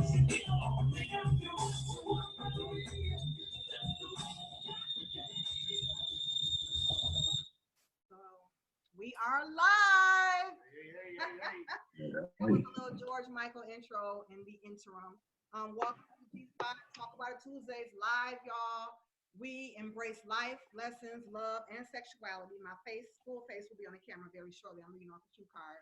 We are live. That was a little George Michael intro in the interim. Welcome to Talk About It Tuesdays live, y'all. We embrace life, lessons, love, and sexuality. My full face will be on the camera very shortly. I'm reading off the cue card.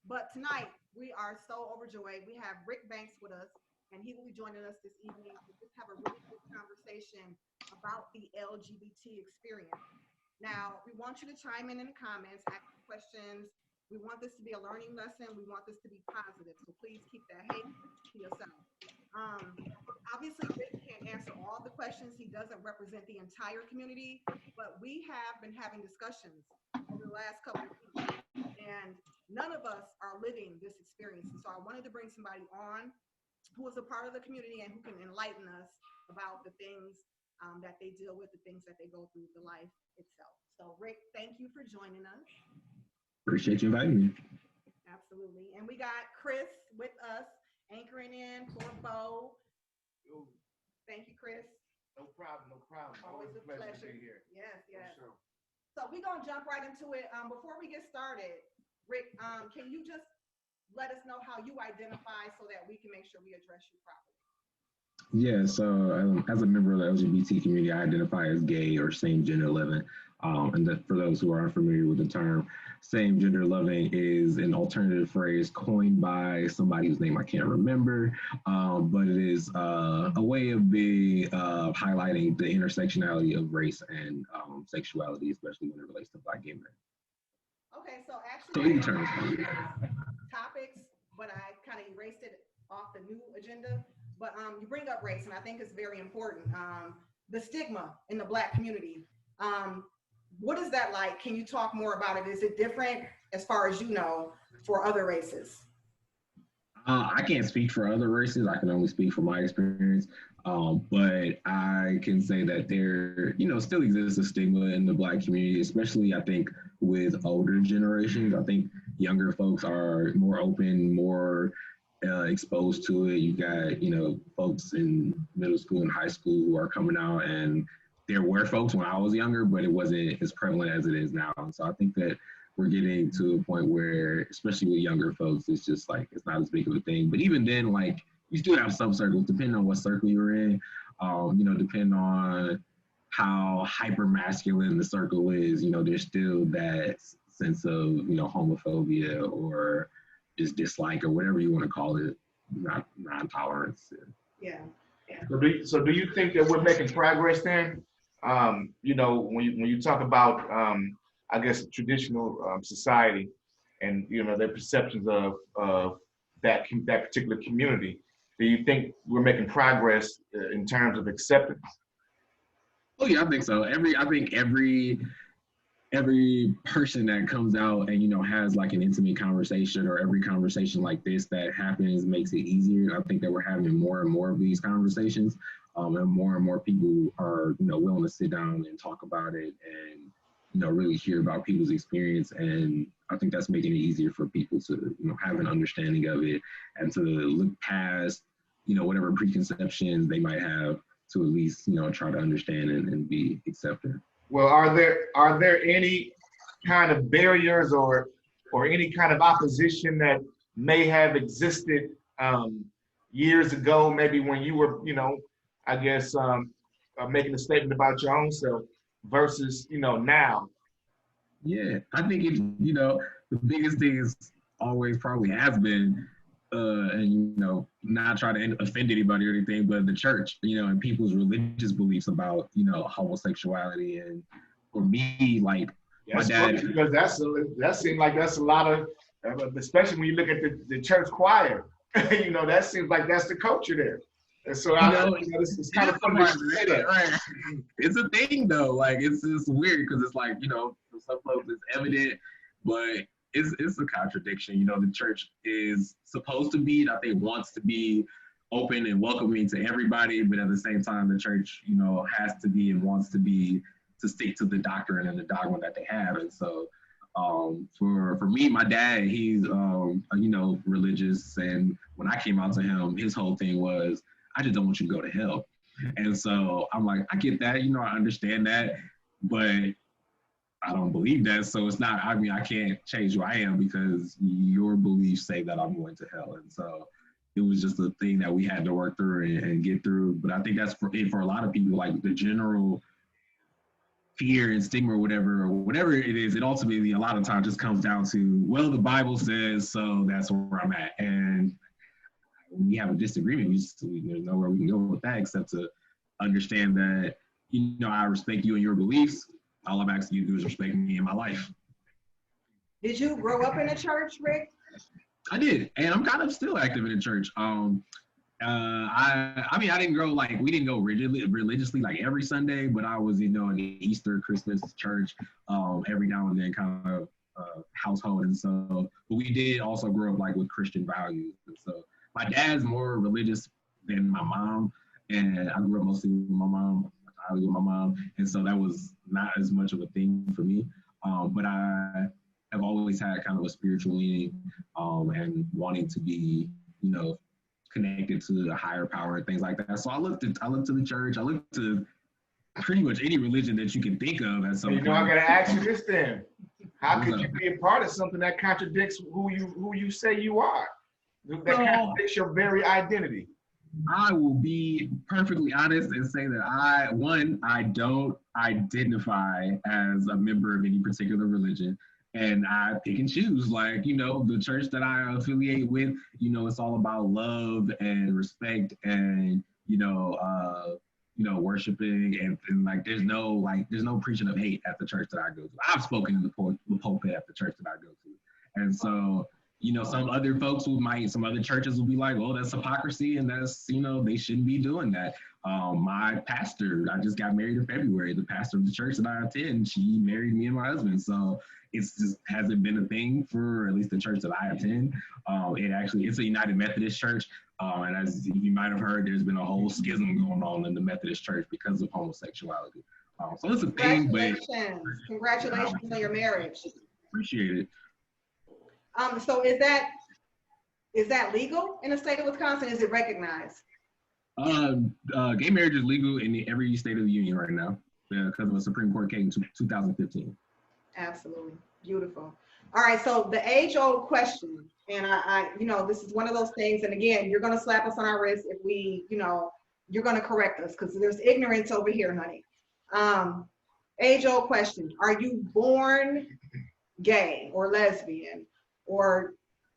But tonight we are so overjoyed. We have Rick Banks with us, and he will be joining us this evening to just have a really good conversation about the LGBT experience. Now, we want you to chime in the comments, ask questions. We want this to be a learning lesson. We want this to be positive. So please keep that hate to yourself. Obviously, Rick can't answer all the questions. He doesn't represent the entire community, but we have been having discussions over the last couple of weeks, and none of us are living this experience. And so I wanted to bring somebody on who is a part of the community and who can enlighten us about the things that they deal with, the things that they go through, the life itself. So Rick, thank you for joining us. Appreciate you inviting me. Absolutely. And we got Chris with us, anchoring in for Bo. Thank you, Chris. No problem. Always a pleasure to be here. Yes. Sure. So we're going to jump right into it. Before we get started, Rick, can you just let us know how you identify so that we can make sure we address you properly? Yeah, so as a member of the LGBT community, I identify as gay or same gender loving. And for those who are unfamiliar with the term, same gender loving is an alternative phrase coined by somebody whose name I can't remember, but it is a way of highlighting the intersectionality of race and sexuality, especially when it relates to Black gay men. Okay, so actually, topics, but I kind of erased it off the new agenda. But you bring up race, and I think it's very important. The stigma in the Black community. What is that like? Can you talk more about it? Is it different, as far as you know, for other races? I can't speak for other races. I can only speak from my experience. But I can say that there, still exists a stigma in the Black community, especially I think with older generations. I think younger folks are more open, more exposed to it. You got, folks in middle school and high school who are coming out, and there were folks when I was younger, but it wasn't as prevalent as it is now. And so I think that we're getting to a point where, especially with younger folks, it's just like, it's not as big of a thing. But even then, like, you still have some circles, depending on what circle you're in, depending on how hyper masculine the circle is, there's still that sense of, homophobia or just dislike or whatever you want to call it, non-tolerance. Yeah. So do you think that we're making progress then? When you talk about, I guess, traditional society and, their perceptions of that particular community, do you think we're making progress in terms of acceptance? Oh yeah, I think so. I think every person that comes out and, has like an intimate conversation, or every conversation like this that happens makes it easier. I think that we're having more and more of these conversations, and more people are, willing to sit down and talk about it and, really hear about people's experience. And I think that's making it easier for people to, have an understanding of it and to look past, whatever preconceptions they might have, to at least, try to understand and be accepted. Well, are there any kind of barriers or any kind of opposition that may have existed years ago, maybe when you were, I guess, making a statement about your own self versus, now? Yeah, I think the biggest thing is always probably has been, and not trying to offend anybody or anything, but the church, and people's religious beliefs about, homosexuality. And for me, like, my dad, because that seems like that's a lot of, especially when you look at the church choir, that seems like that's the culture there. And so it's kind of funny to say that. Right. It's a thing though, like it's weird because it's like, for some folks it's evident, but it's a contradiction. The church is supposed to be, I think, wants to be open and welcoming to everybody, but at the same time, the church, has to be and wants to be, to stick to the doctrine and the dogma that they have. And so For me, my dad, he's religious, and when I came out to him, his whole thing was, I just don't want you to go to hell. And so I'm like, I get that, I understand that, but I don't believe that. So it's not, I can't change who I am because your beliefs say that I'm going to hell. And so it was just a thing that we had to work through and get through. But I think that's for a lot of people, like the general fear and stigma or whatever it is, it ultimately a lot of times just comes down to, well, the Bible says, so that's where I'm at. And we have a disagreement. There's nowhere we can go with that except to understand that, I respect you and your beliefs. All I'm asking you to do is respect me in my life. Did you grow up in a church, Rick? I did, and I'm kind of still active in the church. I didn't grow we didn't go religiously like every Sunday, but I was in the Easter, Christmas church every now and then kind of household, and so but we did also grow up with Christian values. And so my dad's more religious than my mom, and I grew up mostly with my mom. I was with my mom, and so that was not as much of a thing for me. But I have always had kind of a spiritual leaning and wanting to be, connected to a higher power and things like that. So I looked to the church. I looked to pretty much any religion that you can think of at some point. I gotta ask you this then. How could you be a part of something that contradicts who you say you are? That contradicts your very identity. I will be perfectly honest and say that I don't identify as a member of any particular religion. And I pick and choose, the church that I affiliate with, it's all about love and respect and, worshiping and there's no preaching of hate at the church that I go to. I've spoken in the pulpit at the church that I go to. And so, some other folks some other churches will be like, well, that's hypocrisy and that's, they shouldn't be doing that. My pastor, I just got married in February. The pastor of the church that I attend, she married me and my husband. So it's just hasn't been a thing for at least the church that I attend. It's a United Methodist church. And as you might have heard, there's been a whole schism going on in the Methodist church because of homosexuality. So it's a thing, but congratulations on your marriage. Appreciate it. So is that legal in the state of Wisconsin? Is it recognized? Gay marriage is legal in every state of the union right now because of a Supreme Court case in 2015. Absolutely. Beautiful. All right. So the age-old question, and I this is one of those things, and again, you're going to slap us on our wrist if we, you're going to correct us because there's ignorance over here, honey. Age-old question. Are you born gay or lesbian or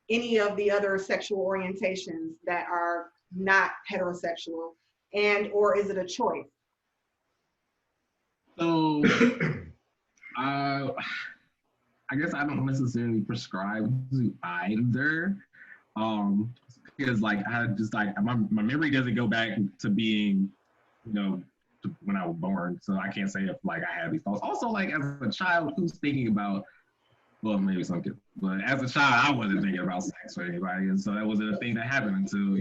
any of the other sexual orientations that are not heterosexual, and or is it a choice? So I guess I don't necessarily prescribe to either because I just my memory doesn't go back to being to when I was born, so I can't say if I had these thoughts. Also, as a child who's thinking about, well, maybe some kids, but as a child, I wasn't thinking about sex with anybody, and so that wasn't a thing that happened until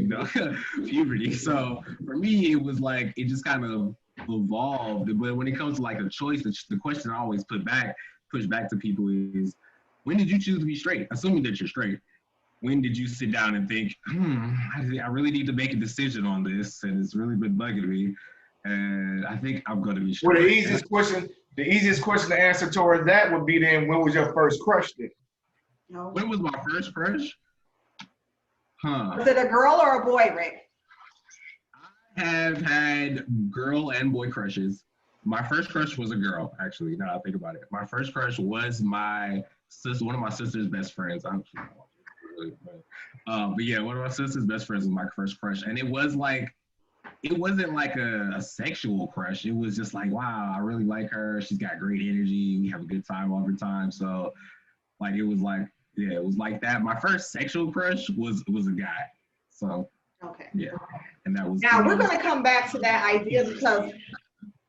puberty. So for me, it was it just kind of evolved. But when it comes to a choice, the question I always push back to people is, when did you choose to be straight? Assuming that you're straight, when did you sit down and think, I really need to make a decision on this, and it's really been bugging me, and I think I'm going to be straight. Well, the easiest question to answer toward that would be then, when was your first crush then? No. When was my first crush? Was it a girl or a boy, Rick? I have had girl and boy crushes. My first crush was a girl, actually, now I think about it. My first crush was one of my sister's best friends. But yeah, one of my sister's best friends was my first crush. And it wasn't a sexual crush. It was just wow, I really like her. She's got great energy. We have a good time all the time. So it was it was like that. My first sexual crush was a guy. So okay. Yeah. And that was now we're gonna come back to that idea because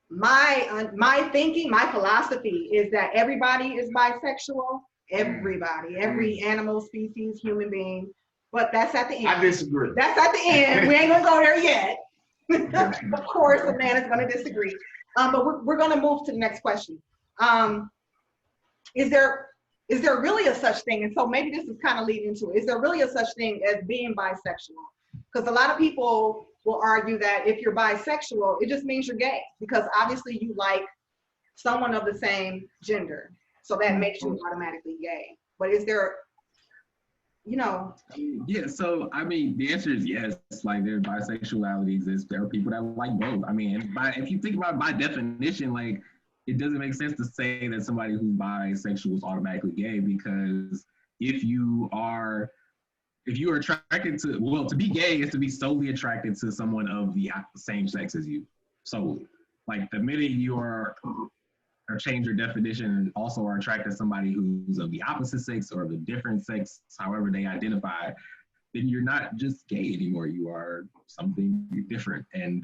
my thinking, my philosophy is that everybody is bisexual. Everybody, every animal, species, human being. But that's at the end. I disagree. That's at the end. We ain't gonna go there yet. Of course, a man is gonna disagree. But we're gonna move to the next question. Is there is there really a such thing? And so maybe this is kind of leading into it. Is there really a such thing as being bisexual? Because a lot of people will argue that if you're bisexual, it just means you're gay, because obviously you like someone of the same gender. So that makes you automatically gay. But is there, you know? Yeah, so I mean, the answer is yes. Like, there bisexuality exists. There are people that like both. I mean, if you think about it by definition, like, it doesn't make sense to say that somebody who's bisexual is automatically gay, because if you are attracted to, well, to be gay is to be solely attracted to someone of the same sex as you. So, like, the minute you are or change your definition and also are attracted to somebody who's of the opposite sex or of a different sex, however they identify, then you're not just gay anymore. You are something different. And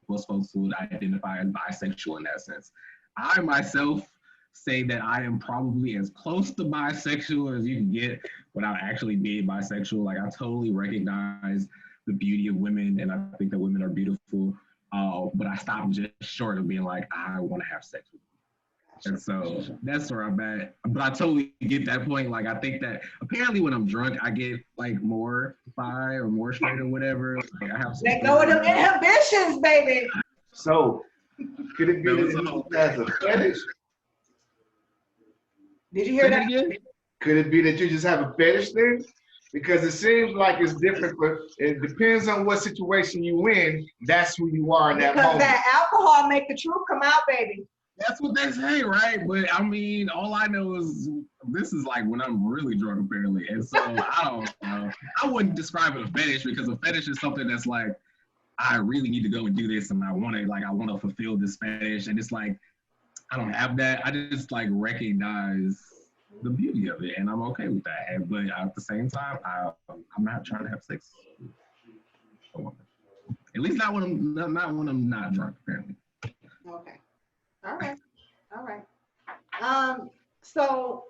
most folks would identify as bisexual in that sense. I myself say that I am probably as close to bisexual as you can get without actually being bisexual. Like, I totally recognize the beauty of women, and I think that women are beautiful. But I stopped just short of being like, I want to have sex with you. And so that's where I'm at. But I totally get that point. Like, I think that apparently when I'm drunk, I get like more bi or more straight or whatever. Like, I have some. Let go of them inhibitions, baby. So, could it be that you has a fetish? Did you hear that again? Could it be that you just have a fetish then? Because it seems like it's different, but it depends on what situation you in. That's who you are in that because moment. that alcohol make the truth come out, baby. That's what they say, right? But I mean, all I know is this is like when I'm really drunk, apparently. And so I don't know. I wouldn't describe it a fetish, because a fetish is something that's like, I really need to go and do this, and I want to fulfill this fetish. And it's like, I don't have that. I just like recognize the beauty of it, and I'm okay with that. But at the same time, I'm not trying to have sex with a woman. At least not when I'm not drunk, apparently. Okay. All right. So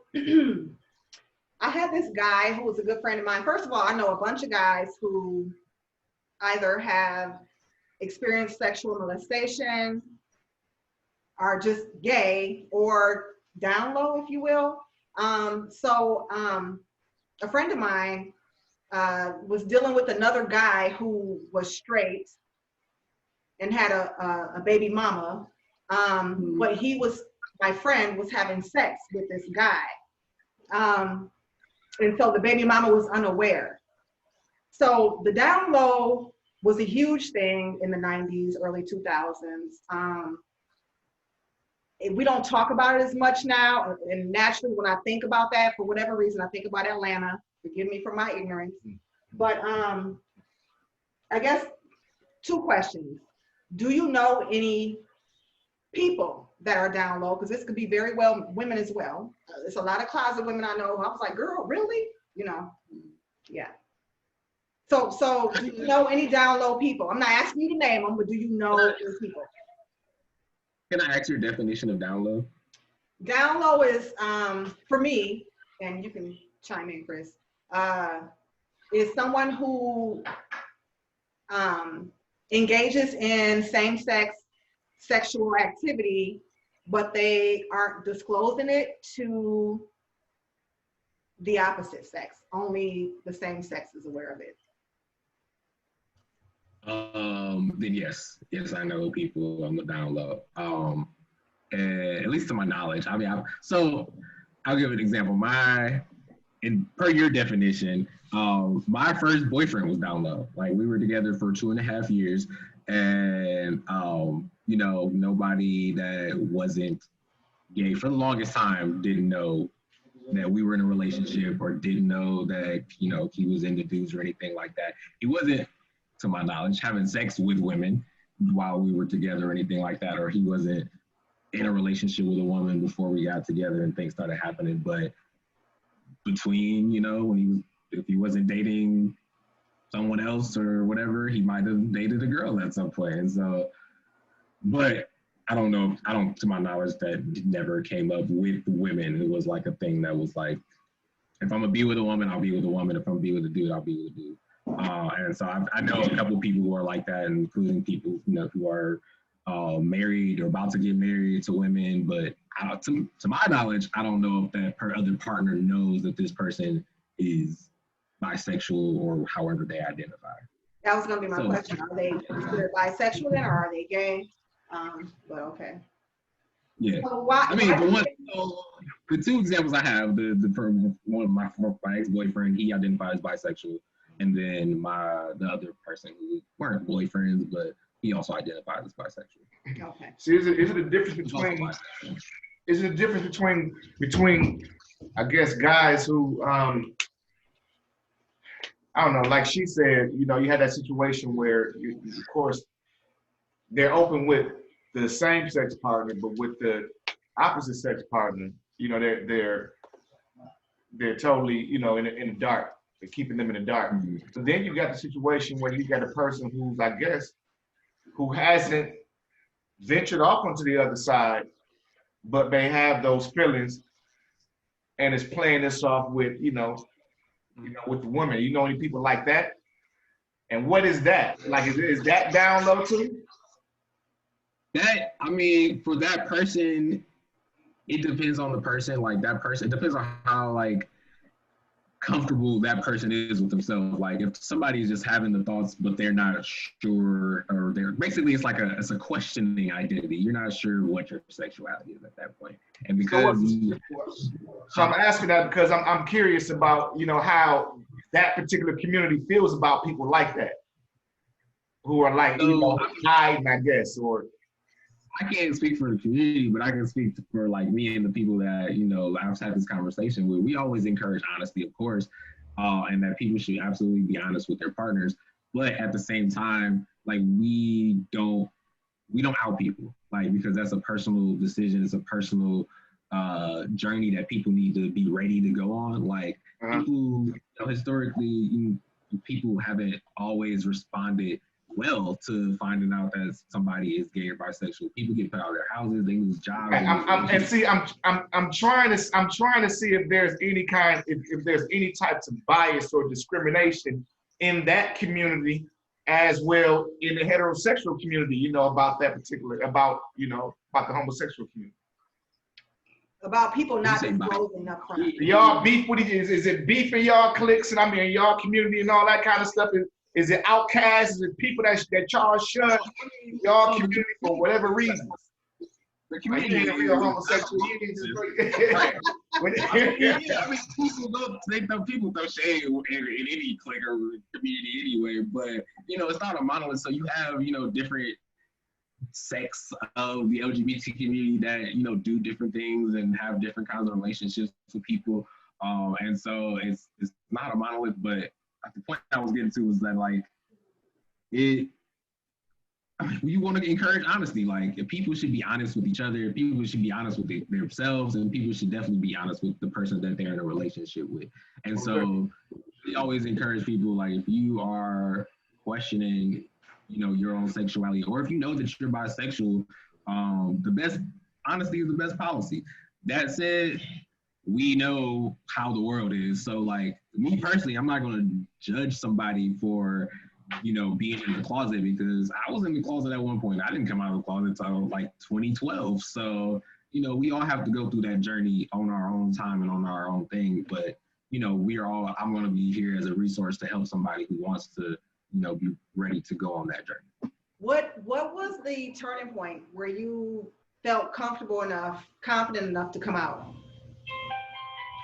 I had this guy who was a good friend of mine. First of all, I know a bunch of guys who either have experienced sexual molestation, are just gay, or down low, if you will. A friend of mine was dealing with another guy who was straight and had a baby mama. But my friend was having sex with this guy. And so the baby mama was unaware. So the down low was a huge thing in the 90s, early 2000s. We don't talk about it as much now. And naturally, when I think about that, for whatever reason, I think about Atlanta. Forgive me for my ignorance. But I guess 2 questions. Do you know any people that are down low? Because this could be very well women as well. There's a lot of closet women I know. I was like, girl, really? Yeah. So do you know any down low people? I'm not asking you to name them, but do you know those people? Can I ask your definition of down low? Down low is, for me, and you can chime in, Chris, is someone who engages in same-sex sexual activity, but they aren't disclosing it to the opposite sex. Only the same sex is aware of it. Then yes, I know people on the down low. At least to my knowledge. I mean, I'll give an example. Per your definition, my first boyfriend was down low. Like, we were together for 2.5 years, and nobody that wasn't gay for the longest time didn't know that we were in a relationship, or didn't know that he was into dudes or anything like that. He wasn't, to my knowledge, having sex with women while we were together or anything like that, or he wasn't in a relationship with a woman before we got together and things started happening. But between, if he wasn't dating someone else or whatever, he might have dated a girl at some point. And so, but to my knowledge, that never came up with women. It was like a thing that was like, if I'm gonna be with a woman, I'll be with a woman. If I'm gonna be with a dude, I'll be with a dude. And so I know a couple of people who are like that, including people who are married or about to get married to women, but to my knowledge, I don't know if that other partner knows that this person is bisexual or however they identify. That was going to be my question. Are they considered bisexual then, or are they gay? But okay. Yeah. So why, I mean, the two examples I have, one of my ex-boyfriend, he identifies bisexual, and then the other person who weren't boyfriends, but he also identifies as bisexual. Okay. See, is it a difference between I guess guys who I don't know, like she said, you know, you had that situation where of course they're open with the same sex partner, but with the opposite sex partner, you know, they're totally, you know, in the dark. They're keeping them in the dark. Mm-hmm. So then you got the situation where you got a person who's, I guess, who hasn't ventured off onto the other side, but may have those feelings, and is playing this off with, you know, with the woman. You know any people like that? And what is that? Like, is that down low too? That, I mean, for that person, it depends on the person. Like that person, it depends on how like comfortable that person is with themselves. Like if somebody's just having the thoughts, but they're not sure, or they're basically it's a questioning identity. You're not sure what your sexuality is at that point. And because so I'm asking that because I'm curious about, you know, how that particular community feels about people like that, who are like, you know, hiding, I guess, or. I can't speak for the community, but I can speak for like me and the people that, you know, I've had this conversation with. We always encourage honesty, of course, and that people should absolutely be honest with their partners. But at the same time, like we don't out people, like, because that's a personal decision. It's a personal journey that people need to be ready to go on. Like people, you know, historically, people haven't always responded well to finding out that somebody is gay or bisexual. People get put out of their houses, they lose jobs. I'm trying to see if there's any kind, if there's any types of bias or discrimination in that community as well in the heterosexual community, you know, about that particular, about the homosexual community. About people not disclosing up front. Y'all beef with each, is it beef in y'all cliques and I mean in y'all community and all that kind of stuff? Is it outcasts? Is it people that y'all shun y'all community for whatever reasons? The community is real homosexual. Right. I mean, people throw shade in any clique or community anyway, but you know, it's not a monolith. So you have, you know, different sects of the LGBT community that, you know, do different things and have different kinds of relationships with people. And so it's not a monolith, but the point I was getting to was that like you want to encourage honesty. Like if people should be honest with each other, people should be honest with themselves, and people should definitely be honest with the person that they're in a relationship with. And so we always encourage people, like if you are questioning, you know, your own sexuality, or if you know that you're bisexual, the best honesty is the best policy. That said, we know how the world is. So like me personally, I'm not going to judge somebody for, you know, being in the closet, because I was in the closet at one point. I didn't come out of the closet until like 2012. So, you know, we all have to go through that journey on our own time and on our own thing. But, you know, I'm going to be here as a resource to help somebody who wants to, you know, be ready to go on that journey. What was the turning point where you felt confident enough to come out?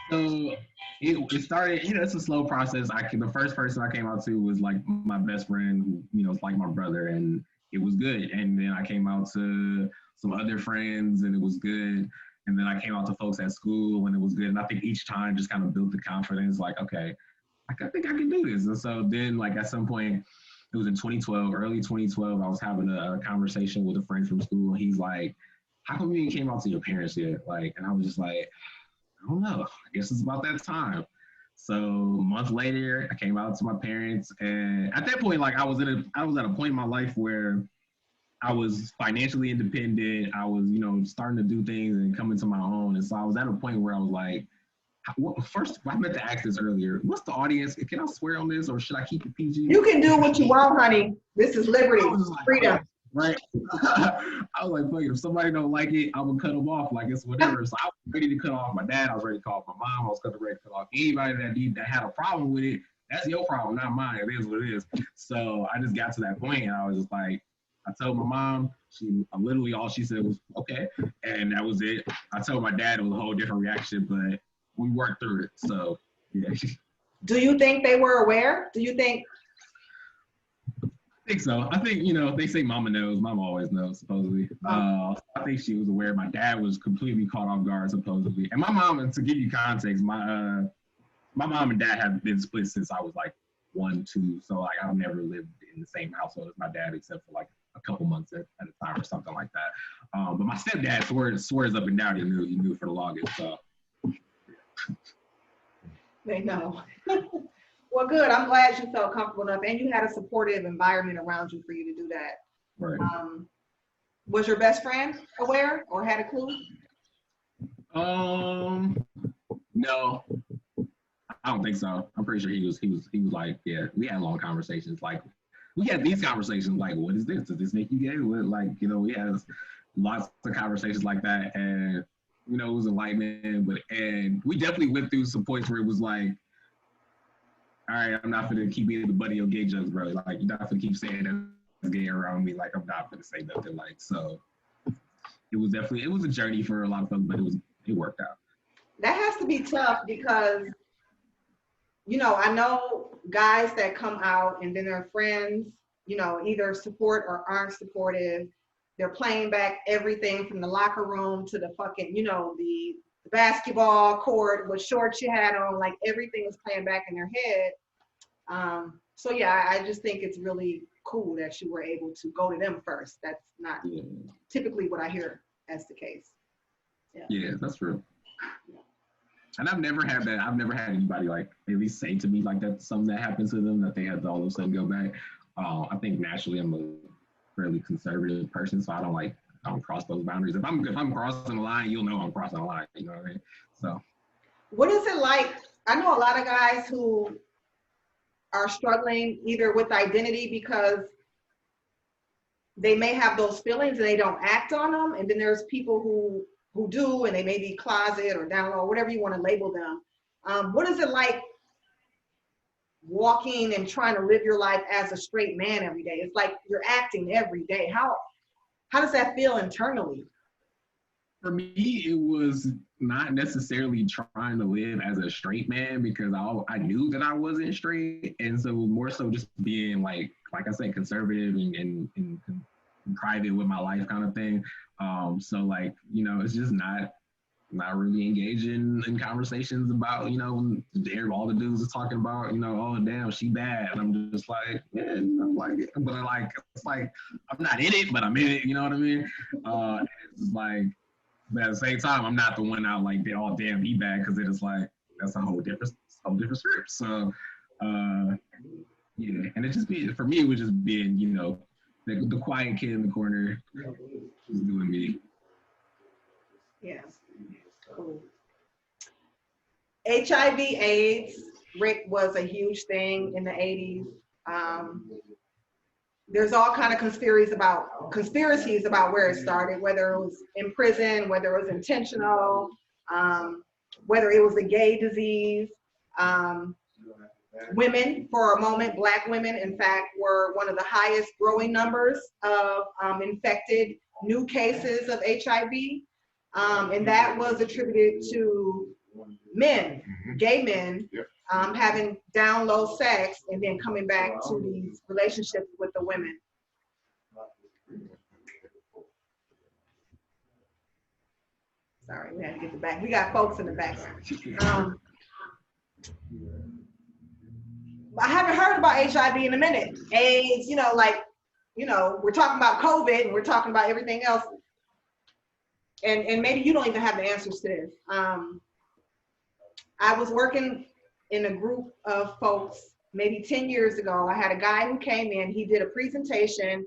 So it started, you know, it's a slow process. The first person I came out to was like my best friend, who, you know, it's like my brother, and it was good. And then I came out to some other friends and it was good. And then I came out to folks at school and it was good. And I think each time just kind of built the confidence, like, okay, I think I can do this. And so then like at some point, it was in 2012, early 2012, I was having a conversation with a friend from school. And he's like, how come you ain't came out to your parents yet? Like, and I was just like, I don't know. I guess it's about that time. So a month later, I came out to my parents, and at that point, like I was at a point in my life where I was financially independent. I was, you know, starting to do things and coming to my own. And so I was at a point where I was like, first, I meant to ask this earlier. What's the audience? Can I swear on this, or should I keep it PG? You can do what you want, honey. This is liberty, freedom. right? I was like, fuck it, if somebody don't like it, I'm gonna cut them off. Like it's whatever. So I was ready to cut off my dad. I was ready to cut off my mom. I was ready to cut off anybody that had a problem with it. That's your problem, not mine. It is what it is. So I just got to that point, and I was just like, I told my mom. She literally all she said was okay, and that was it. I told my dad it was a whole different reaction, but we worked through it. So yeah. Do you think they were aware? Do you think? I think so. I think, they say mama knows. Mama always knows, supposedly. I think she was aware. My dad was completely caught off guard, supposedly. And my mom, and to give you context, my mom and dad have been split since I was like 1, 2. So like I've never lived in the same household as my dad except for like a couple months at a time or something like that. But my stepdad swears up and down he knew for the longest. So They know. Well, good. I'm glad you felt comfortable enough, and you had a supportive environment around you for you to do that. right. Was your best friend aware or had a clue? No, I don't think so. I'm pretty sure he was like, yeah, we had long conversations. Like we had these conversations like, what is this? Does this make you gay? Like, we had lots of conversations like that, and it was enlightening. And we definitely went through some points where it was like, all right, I'm not gonna keep being the buddy of gay jokes, bro. Like you're not gonna keep saying that's gay around me. Like I'm not gonna say nothing. Like so, it was a journey for a lot of folks, but it worked out. That has to be tough because, I know guys that come out and then their friends, either support or aren't supportive. They're playing back everything from the locker room to the fucking, the basketball court, what shorts you had on, like everything is playing back in their head. So yeah, I just think it's really cool that you were able to go to them first. That's not typically what I hear as the case. Yeah, that's true. And I've never had that. I've never had anybody like at least say to me like that's something that happened to them that they had to all of a sudden go back. I think naturally I'm a fairly conservative person, so I don't cross those boundaries. If I'm crossing the line, you'll know I'm crossing the line. You know what I mean? So, what is it like? I know a lot of guys who are struggling either with identity because they may have those feelings and they don't act on them, and then there's people who do, and they may be closet or down low, whatever you want to label them. What is it like walking and trying to live your life as a straight man every day? It's like you're acting every day. How does that feel internally? For me, it was not necessarily trying to live as a straight man because I knew that I wasn't straight, and so more so just being like I said, conservative and private with my life kind of thing. So like it's just not really engaging in conversations about all the dudes are talking about oh damn she bad, and I'm just like yeah like but it's like I'm not in it but I'm in it, you know what I mean? It's like. But at the same time, I'm not the one out like, oh damn, he bad, because it is like that's a whole different script. So, yeah, and it just for me, it was just being, the quiet kid in the corner, just doing me. Yeah, cool. HIV/AIDS, Rick, was a huge thing in the 80s. There's all kind of conspiracies about where it started, whether it was in prison, whether it was intentional, whether it was a gay disease. Women, for a moment, Black women, in fact, were one of the highest growing numbers of infected new cases of HIV. And that was attributed to men, gay men, having down low sex and then coming back to these relationships with the women. Sorry, we had to get the back. We got folks in the background. I haven't heard about HIV in a minute. AIDS, we're talking about COVID and we're talking about everything else. And maybe you don't even have the answers to this. I was working in a group of folks maybe 10 years ago. I had a guy who came in, he did a presentation.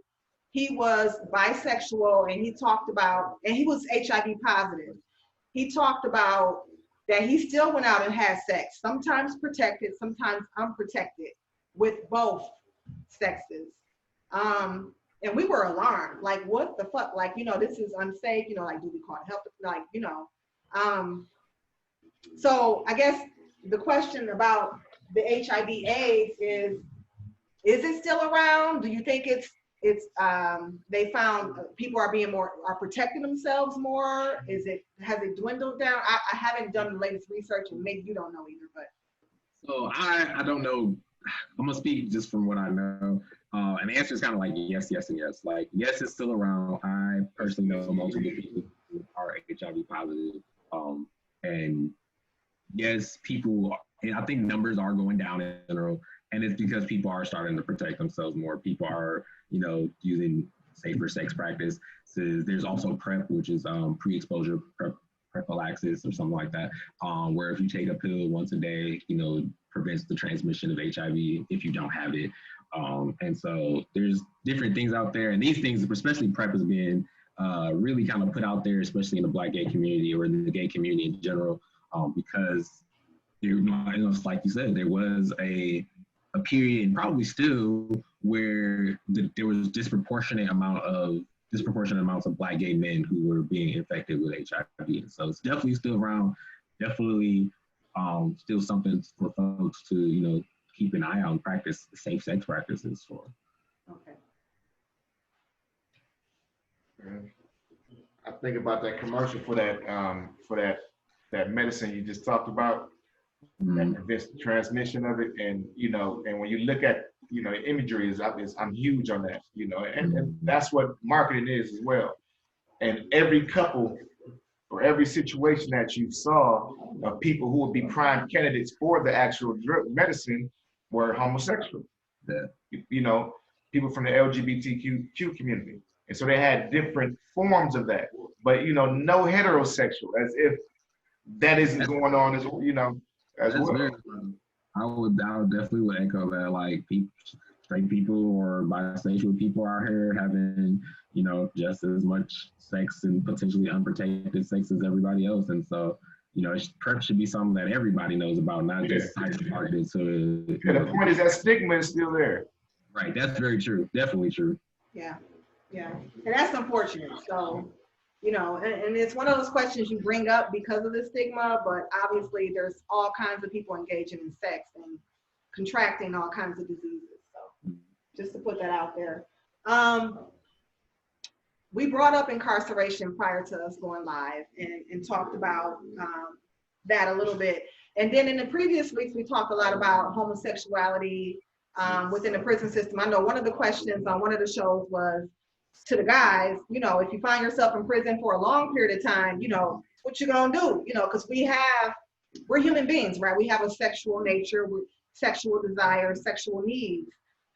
He was bisexual and he talked about, and he was HIV positive. He talked about that he still went out and had sex, sometimes protected, sometimes unprotected, with both sexes. And we were alarmed, like, what the fuck? Like, this is unsafe, like, do we call it help? Like, so I guess the question about the HIV/AIDS is it still around? Do you think they found people are protecting themselves more? Has it dwindled down? I haven't done the latest research, and maybe you don't know either, but. So I don't know. I'm gonna speak just from what I know. And the answer is kind of like yes, yes, and yes. Like, yes, it's still around. I personally know multiple people who are HIV positive. And yes, and I think numbers are going down in general. And it's because people are starting to protect themselves more. People are, using safer sex practices. There's also PrEP, which is pre-exposure prophylaxis or something like that, where if you take a pill once a day, prevents the transmission of HIV if you don't have it. And so there's different things out there, and these things, especially PrEP, is being really kind of put out there, especially in the Black gay community or in the gay community in general, because like you said, there was a period, and probably still, where there was disproportionate amounts of Black gay men who were being infected with HIV. So it's definitely still around, definitely still something for folks to, keep an eye on, practice safe sex practices for. Okay. I think about that commercial for that medicine you just talked about, that prevents the transmission of it, and and when you look at the imagery I'm huge on that, and that's what marketing is as well. And every couple or every situation that you saw of people who would be prime candidates for the actual drug medicine were homosexual. Yeah. People from the LGBTQ community. And so they had different forms of that, but no heterosexual, as if that isn't going on as well. Very, I would definitely echo that. Like, straight people or bisexual people out here having, just as much sex and potentially unprotected sex as everybody else. And so, PrEP should be something that everybody knows about, not just targeted to. The point is that stigma is still there. Right. That's very true. Definitely true. Yeah. Yeah. And that's unfortunate. So, and it's one of those questions you bring up because of the stigma, but obviously there's all kinds of people engaging in sex and contracting all kinds of diseases. So just to put that out there. We brought up incarceration prior to us going live and talked about that a little bit. And then in the previous weeks, we talked a lot about homosexuality within the prison system. I know one of the questions on one of the shows was to the guys, if you find yourself in prison for a long period of time, what you gonna do? Because we're human beings, right? We have a sexual nature, sexual desires, sexual needs.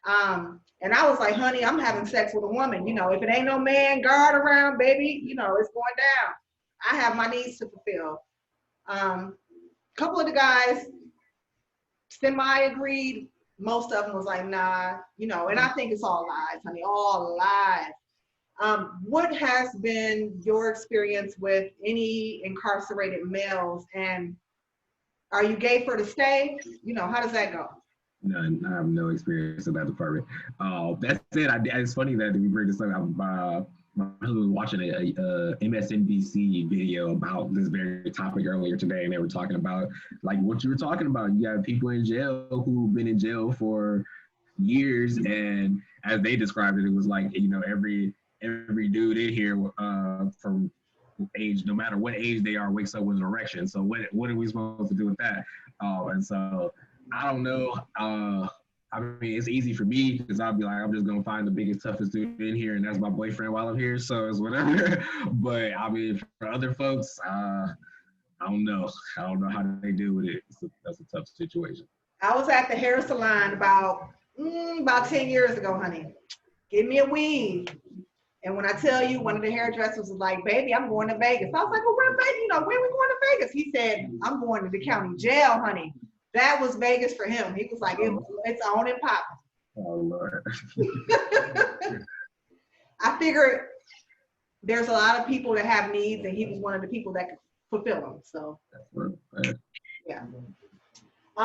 And I was like, honey, I'm having sex with a woman. If it ain't no man guard around, baby, it's going down. I have my needs to fulfill. Couple of the guys semi-agreed. Most of them was like, nah, and I think it's all lies, honey, all lies. What has been your experience with any incarcerated males, and are you gay for the stay? How does that go? None. I have no experience in that department. That's it. It's funny that we bring this up. My husband was watching a MSNBC video about this very topic earlier today, and they were talking about like what you were talking about. You have people in jail who've been in jail for years, and as they described it, it was like every dude in here from age, no matter what age they are, wakes up with an erection. So what are we supposed to do with that? And so I don't know. I mean, it's easy for me because I'll be like, I'm just gonna find the biggest, toughest dude in here, and that's my boyfriend while I'm here. So it's whatever. But I mean, for other folks, I don't know. I don't know how they deal with it. That's a tough situation. I was at the hair salon about 10 years ago, honey. Give me a weave. And when I tell you, one of the hairdressers was like, baby, I'm going to Vegas. I was like, well, where, baby? When are we going to Vegas? He said, I'm going to the county jail, honey. That was Vegas for him. He was like, it's on and popping. Oh, Lord. I figured there's a lot of people that have needs, and he was one of the people that could fulfill them. So, yeah. So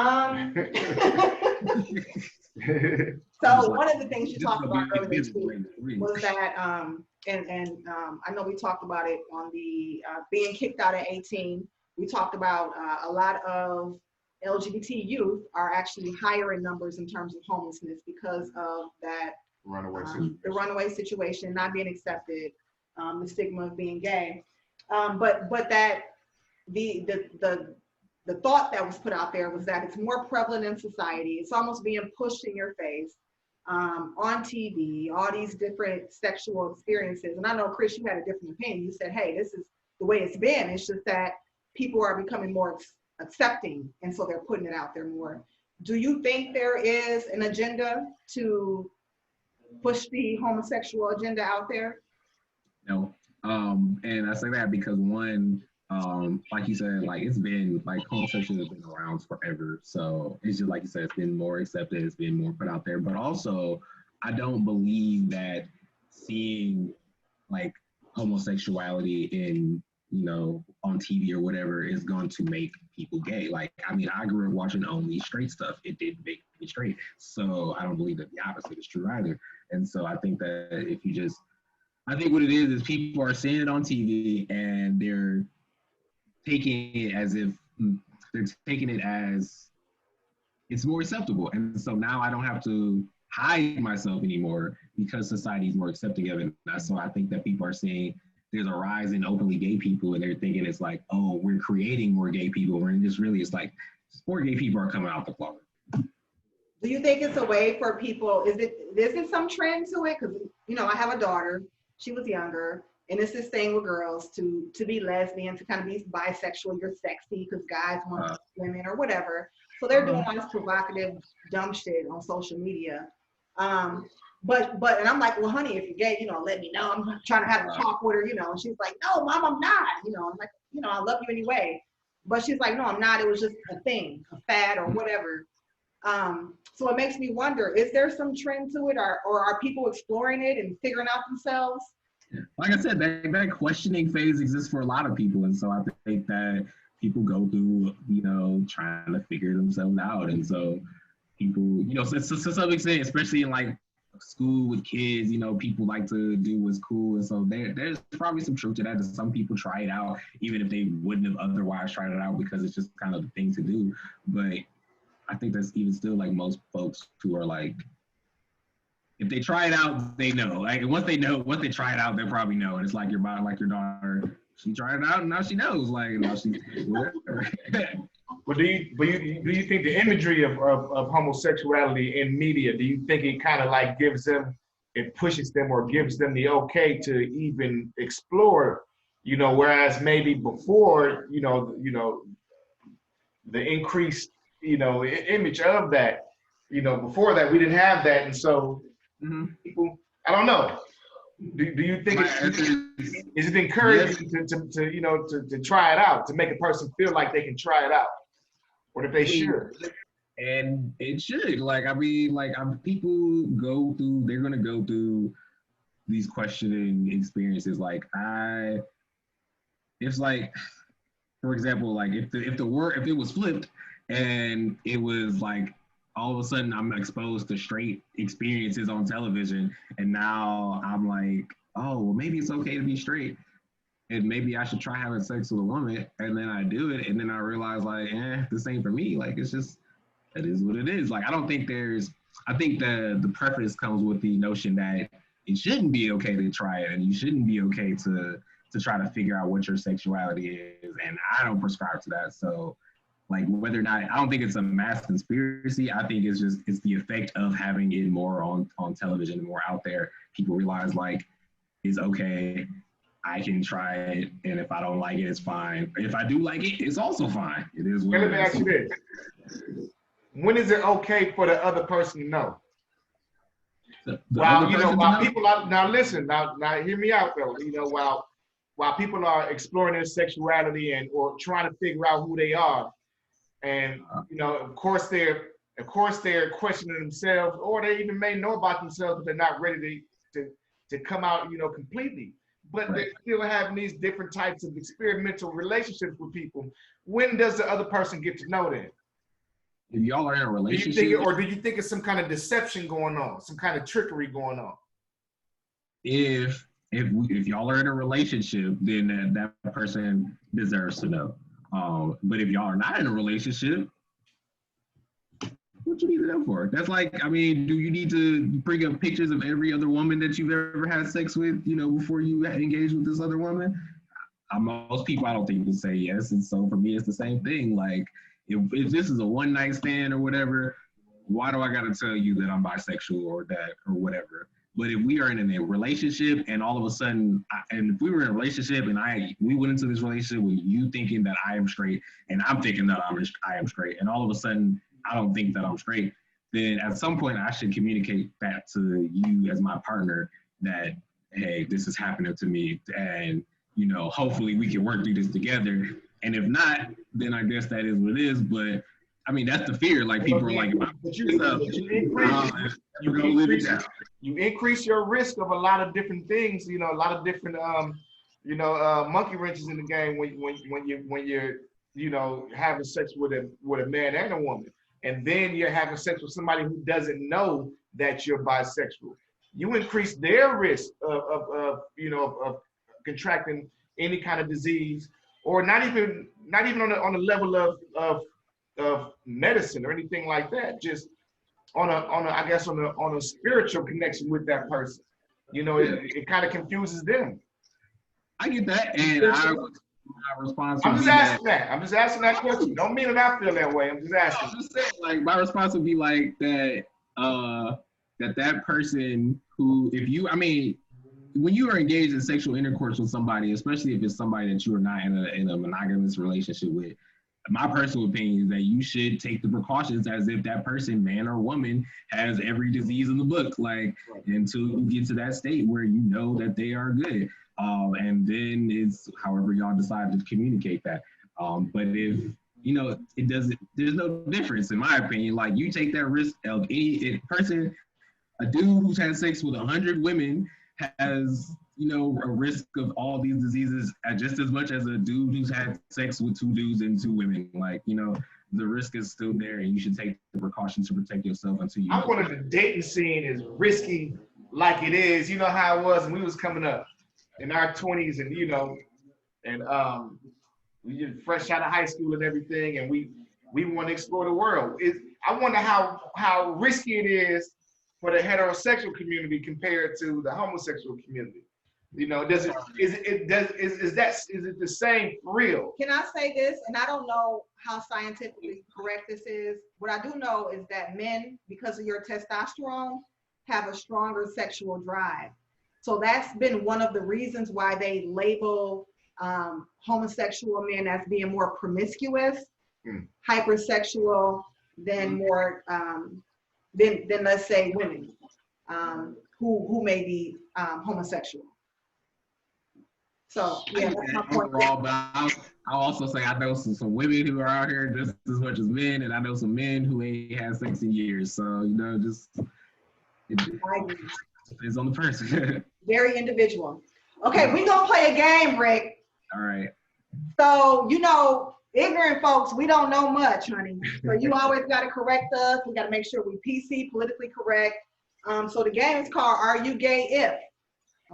one of the things you talked about earlier too was that, I know we talked about it on the being kicked out at 18. We talked about a lot of LGBT youth are actually higher in numbers in terms of homelessness because of that the runaway situation, not being accepted, the stigma of being gay, but that the thought that was put out there was that it's more prevalent in society. It's almost being pushed in your face on TV, all these different sexual experiences. And I know, Chris, you had a different opinion. You said, hey, this is the way it's been. It's just that people are becoming more accepting, and so they're putting it out there more. Do you think there is an agenda to push the homosexual agenda out there? No. And I say that because one, like you said, like it's been like homosexuality has been around forever. So it's just like you said, it's been more accepted, it's been more put out there. But also, I don't believe that seeing like homosexuality in, you know, on TV or whatever is going to make people gay. Like, I mean, I grew up watching only straight stuff. It didn't make me straight. So I don't believe that the opposite is true either. And so I think that if you just, I think what it is people are seeing it on TV and they're taking it as if they're taking it as it's more acceptable. And so now I don't have to hide myself anymore because society is more accepting of it. So I think that people are seeing there's a rise in openly gay people and they're thinking it's like, oh, we're creating more gay people. When just really it's like more gay people are coming out the closet. Do you think it's a way for people, is it some trend to it? Because, you know, I have a daughter, she was younger, and it's this thing with girls to be lesbian, to kind of be bisexual, you're sexy because guys want women or whatever. So they're doing all this provocative, dumb shit on social media. But and I'm like, well, honey, if you're gay, you know, let me know. I'm trying to have a talk with her, you know. And she's like, no, mom, I'm not. You know, I'm like, you know, I love you anyway. But she's like, no, I'm not. It was just a thing, a fad or whatever. So it makes me wonder, is there some trend to it, or are people exploring it and figuring out themselves? Like I said, that questioning phase exists for a lot of people. And so I think that people go through, you know, trying to figure themselves out. And so people, you know, to some extent, especially in like school with kids, you know, people like to do what's cool. And so there's probably some truth to that. Some people try it out, even if they wouldn't have otherwise tried it out because it's just kind of the thing to do. But I think that's even still like most folks who are like, if they try it out, they know. Like once they try it out, they probably know. And it's like your daughter, she tried it out and now she knows. Like now she whatever. But do you think the imagery of homosexuality in media, do you think it kind of like it pushes them or gives them the okay to even explore, you know, whereas maybe before, you know, the increased, you know, image of that, you know, before that we didn't have that, and so people, I don't know. Do you think is it encouraging to you know to try it out, to make a person feel like they can try it out, or if they should? And it should. Like I mean, like people they're gonna go through these questioning experiences. Like it's like, for example, like if it was flipped and it was like all of a sudden I'm exposed to straight experiences on television and now I'm like, oh, well, maybe it's okay to be straight and maybe I should try having sex with a woman, and then I do it and then I realize like, this ain't for me. Like it's just, it is what it is. Like I think the preface comes with the notion that it shouldn't be okay to try it and you shouldn't be okay to try to figure out what your sexuality is, and I don't prescribe to that. So like whether or not, I don't think it's a mass conspiracy. I think it's the effect of having it more on television, more out there. People realize like it's okay, I can try it, and if I don't like it, it's fine. If I do like it, it's also fine. It is what Let me ask you this. When is it okay for the other person to know? While people are, now listen, now hear me out though. You know, while people are exploring their sexuality or trying to figure out who they are, and you know, of course they're questioning themselves, or they even may know about themselves, but they're not ready to come out, you know, completely. But they're still having these different types of experimental relationships with people. When does the other person get to know them? if y'all are in a Do you relationship, think or do you think it's some kind of deception going on, some kind of trickery going on? if y'all are in a relationship, then that person deserves to know. But if y'all are not in a relationship, what you need to know for? That's like, I mean, do you need to bring up pictures of every other woman that you've ever had sex with, before you engage with this other woman? Most people, I don't think, would say yes. And so for me, it's the same thing. Like, if this is a one night stand or whatever, why do I got to tell you that I'm bisexual or whatever? But if we are in a relationship and all of a sudden, and if we were in a relationship and we went into this relationship with you thinking that I am straight and I'm thinking that I am straight, and all of a sudden I don't think that I'm straight, then at some point I should communicate that to you as my partner that, hey, this is happening to me, and hopefully we can work through this together. And if not, then I guess that is what it is. But I mean, that's the fear. Like, people are like, you increase your risk of a lot of different things. A lot of different monkey wrenches in the game when you're having sex with a man and a woman, and then you're having sex with somebody who doesn't know that you're bisexual. You increase their risk of contracting any kind of disease, or not even on the level of medicine or anything like that. Just on a spiritual connection with that person. It kind of confuses them. I get that, and my response. I'm just asking that. I'm just asking that question. Don't mean that I feel that way. I'm just asking. I'm just saying, like, my response would be like that. That person who, when you are engaged in sexual intercourse with somebody, especially if it's somebody that you are not in a monogamous relationship with, my personal opinion is that you should take the precautions as if that person, man or woman, has every disease in the book, like, until you get to that state where you know that they are good. And then it's however y'all decide to communicate that. But if, it doesn't, there's no difference in my opinion. Like, you take that risk of a dude who's had sex with 100 women has, a risk of all these diseases just as much as a dude who's had sex with 2 dudes and 2 women. Like, the risk is still there, and you should take the precautions to protect yourself until you. I wanted the dating scene is risky like it is. You know how it was when we was coming up in our 20s, and we just fresh out of high school and everything, and we want to explore the world. I wonder how risky it is for the heterosexual community compared to the homosexual community. Is it the same for real? Can I say this? And I don't know how scientifically correct this is. What I do know is that men, because of your testosterone, have a stronger sexual drive. So that's been one of the reasons why they label homosexual men as being more promiscuous, hypersexual than more than let's say women who may be homosexual. So yeah, that's my point. Overall, but I'll also say I know some women who are out here just as much as men, and I know some men who ain't had sex in years. So it depends on the person. Very individual. Okay, we gonna play a game, Rick. All right. So ignorant folks, we don't know much, honey. So you always got to correct us. We got to make sure we PC, politically correct. So the game is called "Are You Gay If?"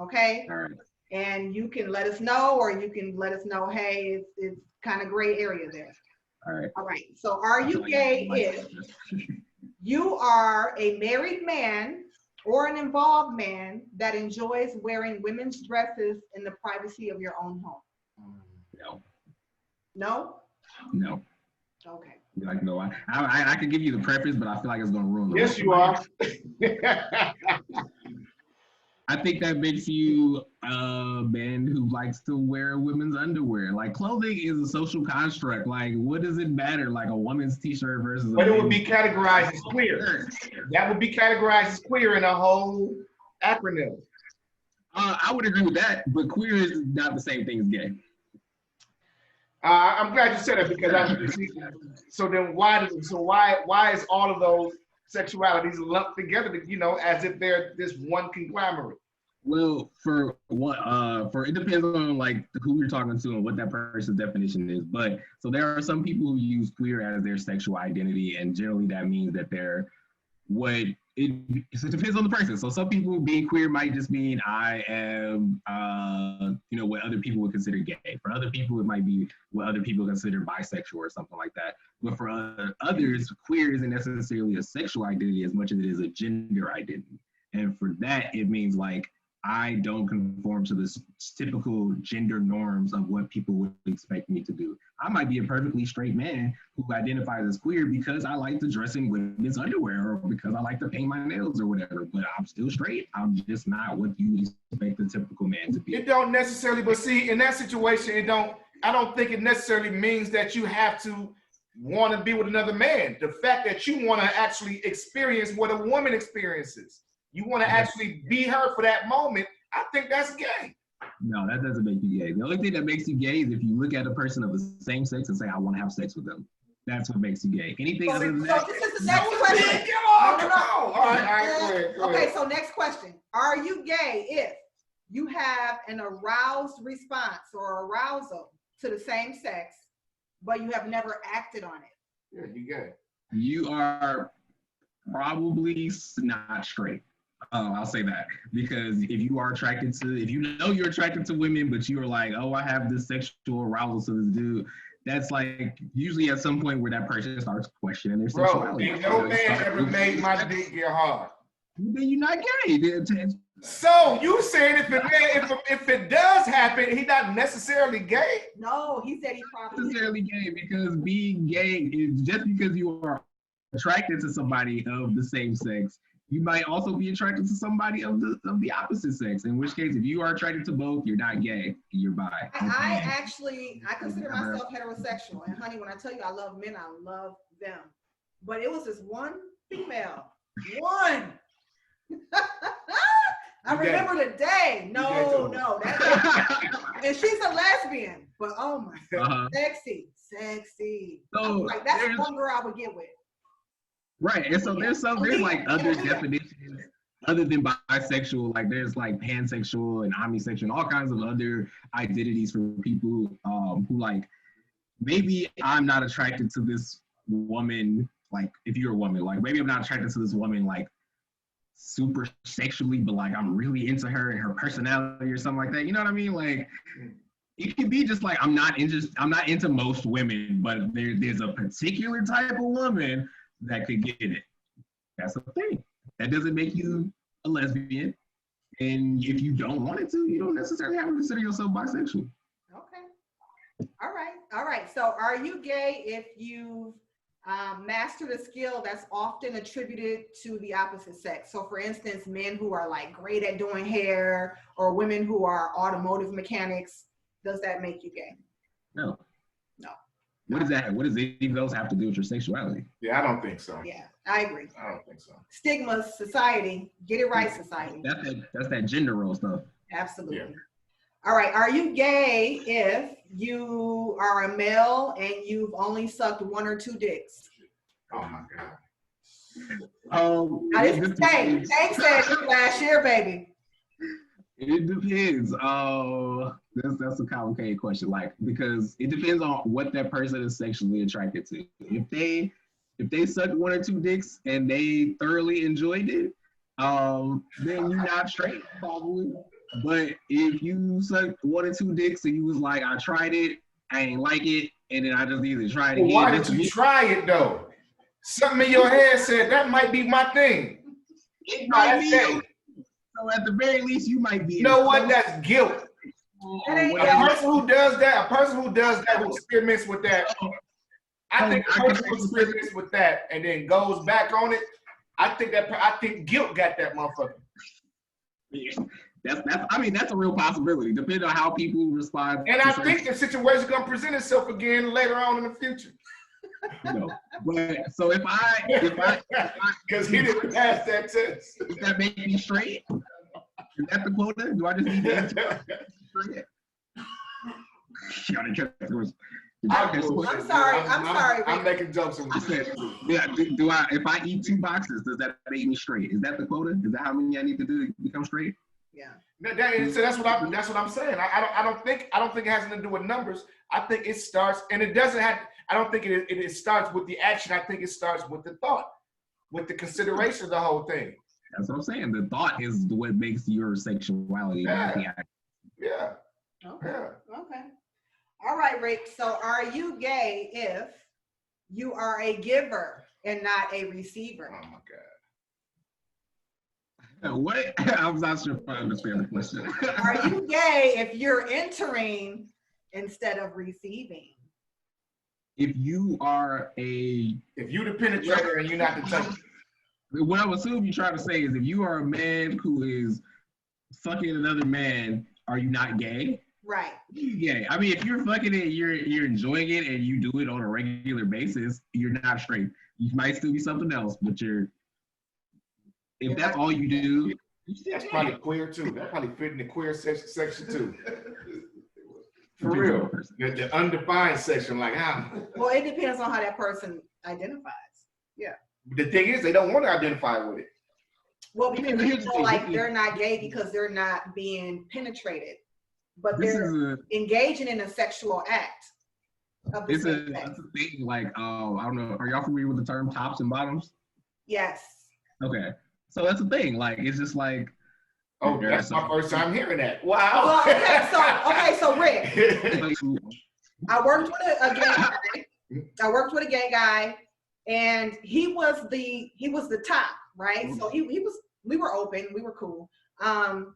Okay. All right. And you can let us know, or you can let us know, hey, it's kind of gray area there. All right. All right. So are you gay if you are a married man or an involved man that enjoys wearing women's dresses in the privacy of your own home? No. No? No. Okay. Like, no, I could give you the preface, but I feel like it's going to ruin the Yes, you are. I think that makes you a man who likes to wear women's underwear. Like, clothing is a social construct. Like, what does it matter? Like a woman's t-shirt versus but it would be categorized as queer. That would be categorized as queer in a whole acronym. I would agree with that, but queer is not the same thing as gay. I'm glad you said that, because so then why is all of those sexualities lumped together, as if they're this one conglomerate? Well, for what for it depends on like who you're talking to and what that person's definition is. But so there are some people who use queer as their sexual identity, and generally that means that they're what it depends on the person. So some people being queer might just mean I am what other people would consider gay. For other people, it might be what other people consider bisexual or something like that. But for others, queer isn't necessarily a sexual identity as much as it is a gender identity. And for that, it means like I don't conform to the typical gender norms of what people would expect me to do. I might be a perfectly straight man who identifies as queer because I like to dress in women's underwear or because I like to paint my nails or whatever, but I'm still straight. I'm just not what you would expect the typical man to be. It don't necessarily, but see, in that situation, I don't think it necessarily means that you have to want to be with another man. The fact that you want to actually experience what a woman experiences. You want to actually be her for that moment. I think that's gay. No, that doesn't make you gay. The only thing that makes you gay is if you look at a person of the same sex and say, I want to have sex with them. That's what makes you gay. Anything other than that. So this is the next question. Come on. All right, go ahead. Okay, so next question. Are you gay if you have an aroused response or arousal to the same sex, but you have never acted on it? Yeah, you gay. You are probably not straight. I'll say that because if you are attracted to, if you know you're attracted to women, but you are like, oh, I have this sexual arousal to this dude, that's like usually at some point where that person starts questioning their sexuality. Bro, no man ever made my dick get hard. Then you're not gay. So you saying if it does happen, he's not necessarily gay? No, he said he probably necessarily gay because being gay is just because you are attracted to somebody of the same sex. You might also be attracted to somebody of the opposite sex, in which case, if you are attracted to both, you're not gay, you're bi. I consider myself heterosexual. And honey, when I tell you I love men, I love them. But it was this one female. One. I remember the day. No. And she's a lesbian. But oh my God, sexy. So like, that's one girl I would get with. Right, and so there's like other definitions other than bisexual, like there's like pansexual and omnisexual and all kinds of other identities for people who like, maybe I'm not attracted to this woman, like if you're a woman, like maybe I'm not attracted to this woman like super sexually, but like I'm really into her and her personality or something like that, you know what I mean? Like it could be just like I'm not into most women, but there's a particular type of woman that could get it. That's a thing. That doesn't make you a lesbian. And if you don't want it to, you don't necessarily have to consider yourself bisexual. Okay. All right. So are you gay if you mastered a skill that's often attributed to the opposite sex? So for instance, men who are like great at doing hair or women who are automotive mechanics, does that make you gay? No. What does any of those have to do with your sexuality? Yeah, I don't think so. Yeah, I agree. I don't think so. Stigmas, society, get it right, society. That's that gender role stuff. Absolutely. Yeah. All right, are you gay if you are a male and you've only sucked 1 or 2 dicks? Oh my God. Now this is Tank. Tank said last year, baby. It depends. That's a complicated question. Like, because it depends on what that person is sexually attracted to. If they sucked 1 or 2 dicks and they thoroughly enjoyed it, then you're not straight, probably. But if you sucked 1 or 2 dicks and you was like, I tried it, I ain't like it, and then I just either tried it again. Why did you try it though? Something in your head said that might be my thing. It might be. So at the very least, you might be. You know what? That's guilt. A person who does that, who experiments with that, I think a person who experiments with that and then goes back on it, I think guilt got that motherfucker. That's a real possibility, depending on how people respond. And I think the situation is gonna present itself again later on in the future. But so if I because he didn't pass that test. Does that make me straight? Is that the quota? Do I just need to answer straight? I'm sorry. I'm making jokes. If I eat 2 boxes, does that make me straight? Is that the quota? Is that how many I need to do to become straight? Yeah. So that's what I'm saying. I don't think it has anything to do with numbers. I think it starts, and it doesn't have. I don't think it starts with the action. I think it starts with the thought, with the consideration of the whole thing. That's what I'm saying. The thought is what makes your sexuality, not the action. Yeah. Okay. Yeah. Okay. All right, Rick. So, are you gay if you are a giver and not a receiver? Oh my God. What? I'm not sure if I understand the question. Are you gay if you're entering instead of receiving? If you are if you the penetrator and you're not the taker. What I would assume you're trying to say is if you are a man who is fucking another man, are you not gay? Right. You're gay. I mean, if you're fucking it, you're enjoying it, and you do it on a regular basis, you're not straight. You might still be something else, but if that's all you do, that's probably queer too. That probably fit in the queer section too. For real, the undefined section, like how? Well, it depends on how that person identifies. Yeah. The thing is, they don't want to identify with it. Well, because they feel like they're not gay because they're not being penetrated, but they're engaging in a sexual act. It's a thing. Like, I don't know. Are y'all familiar with the term tops and bottoms? Yes. Okay. So that's the thing. Like, it's just like. Oh, that's my first time hearing that. Wow. Well, okay, so Rick, I worked with a gay guy. I worked with a gay guy, and he was the top, right? So we were open, we were cool. And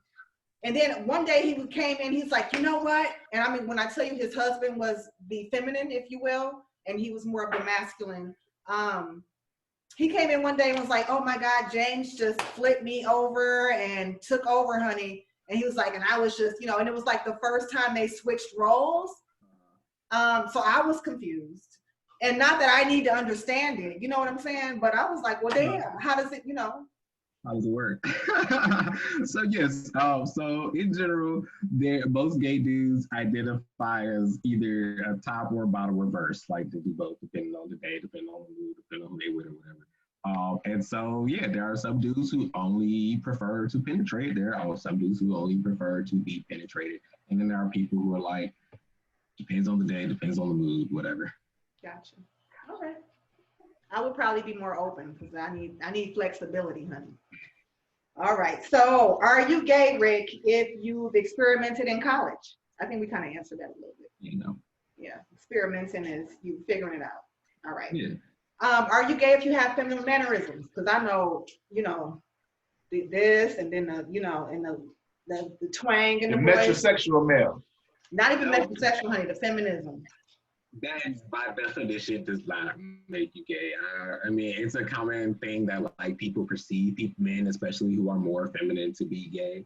then one day he came in, he's like, you know what? And I mean, when I tell you his husband was the feminine, if you will, and he was more of the masculine. He came in one day and was like, oh my God, James just flipped me over and took over, honey. And he was like, and I was just, and it was like the first time they switched roles. So I was confused. And not that I need to understand it, you know what I'm saying? But I was like, well, damn, how does it, How does it work? So yes, so in general, most gay dudes identify as either a top or bottom reverse, like they do both, depending on the day, depending on the mood, depending on who they with or whatever. And so yeah, there are some dudes who only prefer to penetrate. There are some dudes who only prefer to be penetrated, and then there are people who are like, depends on the day, depends on the mood, whatever. Gotcha. Okay. I would probably be more open because I need flexibility, honey. All right. So, are you gay, Rick, if you've experimented in college? I think we kind of answered that a little bit. Yeah. Experimenting is you figuring it out. All right. Yeah. Are you gay if you have feminine mannerisms? Because I know, this and then the twang and the metrosexual male. Not even metrosexual, honey. The feminism. That by definition does not make you gay. I mean, it's a common thing that like people perceive men, especially who are more feminine, to be gay.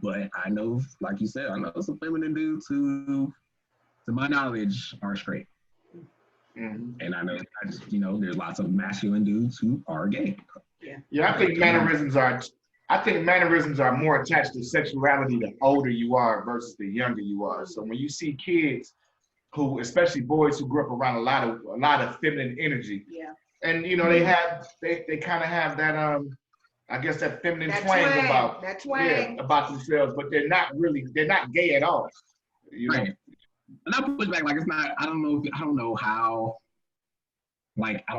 But I know, like you said, I know some feminine dudes who, to my knowledge, are straight. Mm-hmm. And I know, there's lots of masculine dudes who are gay. Yeah. I think mannerisms are more attached to sexuality the older you are versus the younger you are. So when you see kids who, especially boys who grew up around a lot of feminine energy. Yeah. And they kind of have that I guess that feminine twang about themselves, but they're not gay at all. Right. And I push back, like it's not, I don't know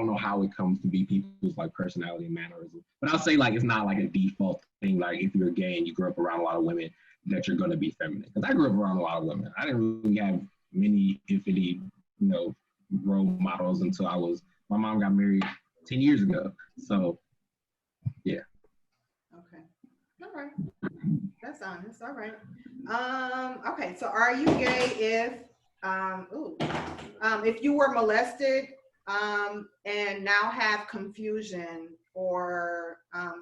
how it comes to be people's like personality and mannerism. But I'll say like it's not like a default thing, like if you're gay and you grew up around a lot of women, that you're gonna be feminine. Because I grew up around a lot of women. I didn't really have many, if any, role models until my mom got married 10 years ago. So, yeah. Okay. All right. That's honest. All right. Okay. So, are you gay if you were molested and now have confusion or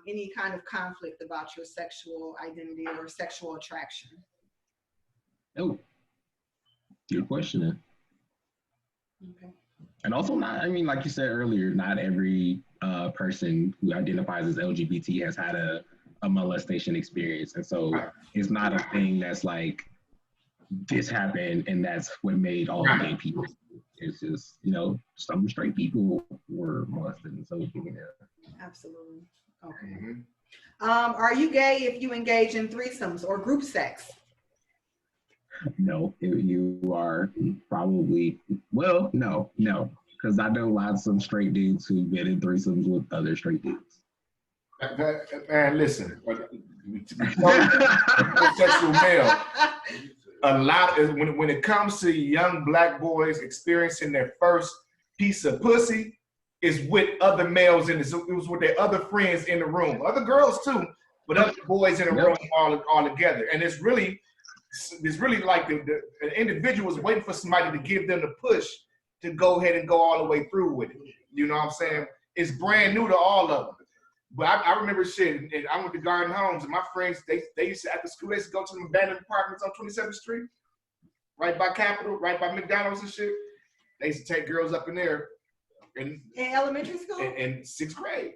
any kind of conflict about your sexual identity or sexual attraction? Oh. Good question. Okay. And also like you said earlier, not every person who identifies as LGBT has had a molestation experience. And so it's not a thing that's like, this happened and that's what made all the gay people. It's just, some straight people were molested. And so, Absolutely. Okay. Mm-hmm. Are you gay if you engage in threesomes or group sex? No, you are probably, well, no, because I know lots of straight dudes who've been in threesomes with other straight dudes. Man, listen, homosexual male. A lot of, when it comes to young black boys experiencing their first piece of pussy, is with other males it was with their other friends in the room, other girls too, but other boys in the room all together, and it's really like the individual is waiting for somebody to give them the push to go ahead and go all the way through with it. You know what I'm saying? It's brand new to all of them. But I remember shit, and I went to Garden Homes, and my friends, they used to, after school, they used to go to them abandoned apartments on 27th Street, right by Capitol, right by McDonald's and shit. They used to take girls up in there. In elementary school? In 6th grade.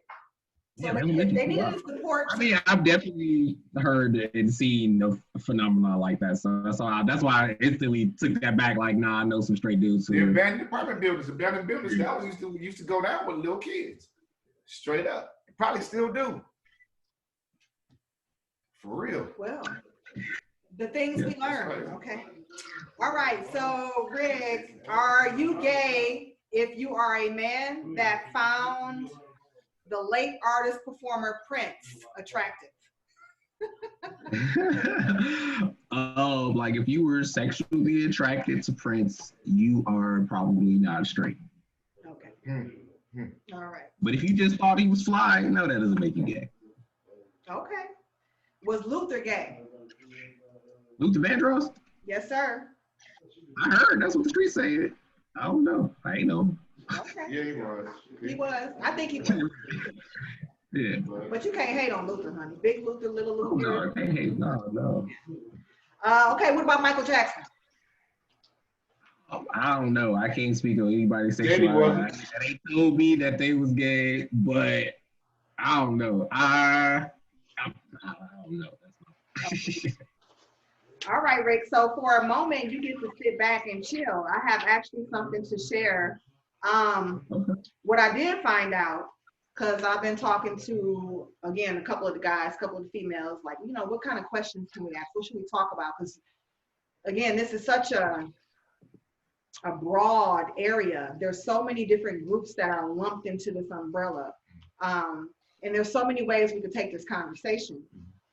So yeah, they needed support. I mean, I've definitely heard and seen a phenomenon like that. So that's why I instantly took that back. Like, nah, I know some straight dudes who. The abandoned apartment buildings, that used to go down with little kids. Straight up. Probably still do. For real. Well, the things we learn. Okay. All right. So, Rick, are you gay if you are a man that found the late artist performer Prince attractive? Like if you were sexually attracted to Prince, you are probably not straight. Okay. All right. But if you just thought he was fly, no, that doesn't make you gay. Okay. Was Luther gay? Luther Vandross? Yes, sir. I heard. That's what the streets said. I don't know. I ain't know. Okay. Yeah, he was. He was. I think he was. Yeah. But you can't hate on Luther, honey. Big Luther, little Luther. No, I can't hate. No. Okay, what about Michael Jackson? I don't know. I can't speak on anybody's sexuality. They told me that they was gay, but I don't know. I don't know. All right, Rick. So for a moment, you get to sit back and chill. I have actually something to share. What I did find out, because I've been talking to, again, a couple of the guys, a couple of the females, like, you know, what kind of questions can we ask? What should we talk about? Because, again, this is such a broad area. There's so many different groups that are lumped into this umbrella. And there's so many ways we could take this conversation.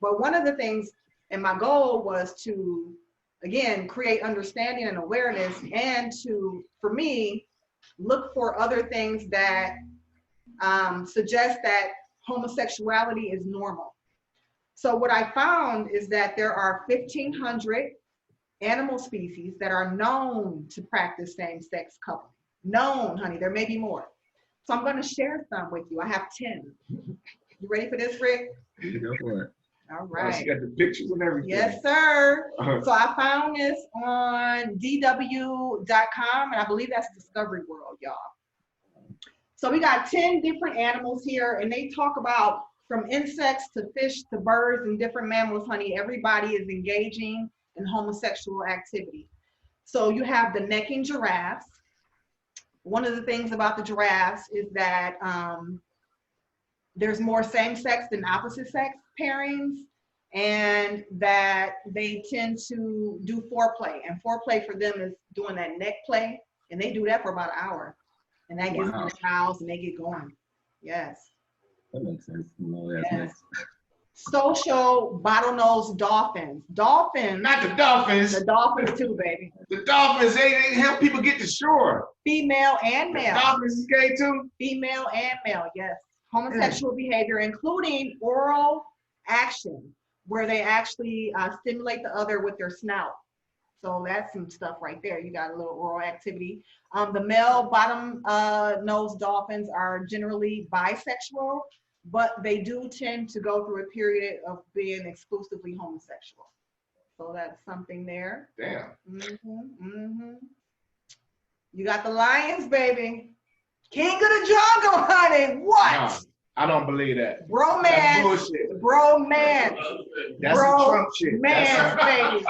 But one of the things, and my goal was to, again, create understanding and awareness, and to, for me, look for other things that suggest that homosexuality is normal. So what I found is that there are 1,500 animal species that are known to practice same-sex coupling. Known, honey, there may be more. So I'm going to share some with you. I have 10. You ready for this, Rick? Go for it. All right. She got the pictures and everything. Yes, sir. So I found this on DW.com, and I believe that's Discovery World, y'all. So we got 10 different animals here, and they talk about from insects to fish to birds and different mammals, honey. Everybody is engaging in homosexual activity. So you have the necking giraffes. One of the things about the giraffes is that there's more same-sex than opposite-sex pairings, and that they tend to do foreplay. And foreplay for them is doing that neck play, and they do that for about an hour. And that gets them in the house, and they get going. Yes. That makes sense. No, that's yes. Social bottlenose dolphins. Dolphins. Not the dolphins. The dolphins too, baby. The dolphins, they help people get to shore. Female and male. The dolphins is gay too? Female and male, yes. Homosexual behavior, including oral action, where they actually stimulate the other with their snout. So that's some stuff right there. You got a little oral activity. The male bottom nose dolphins are generally bisexual, but they do tend to go through a period of being exclusively homosexual. So that's something there. Damn. You got the lions, baby. King of the jungle, honey. What? Nah, I don't believe that. Bromance. That's bullshit. Bromance. That's some Trump shit. Man, baby.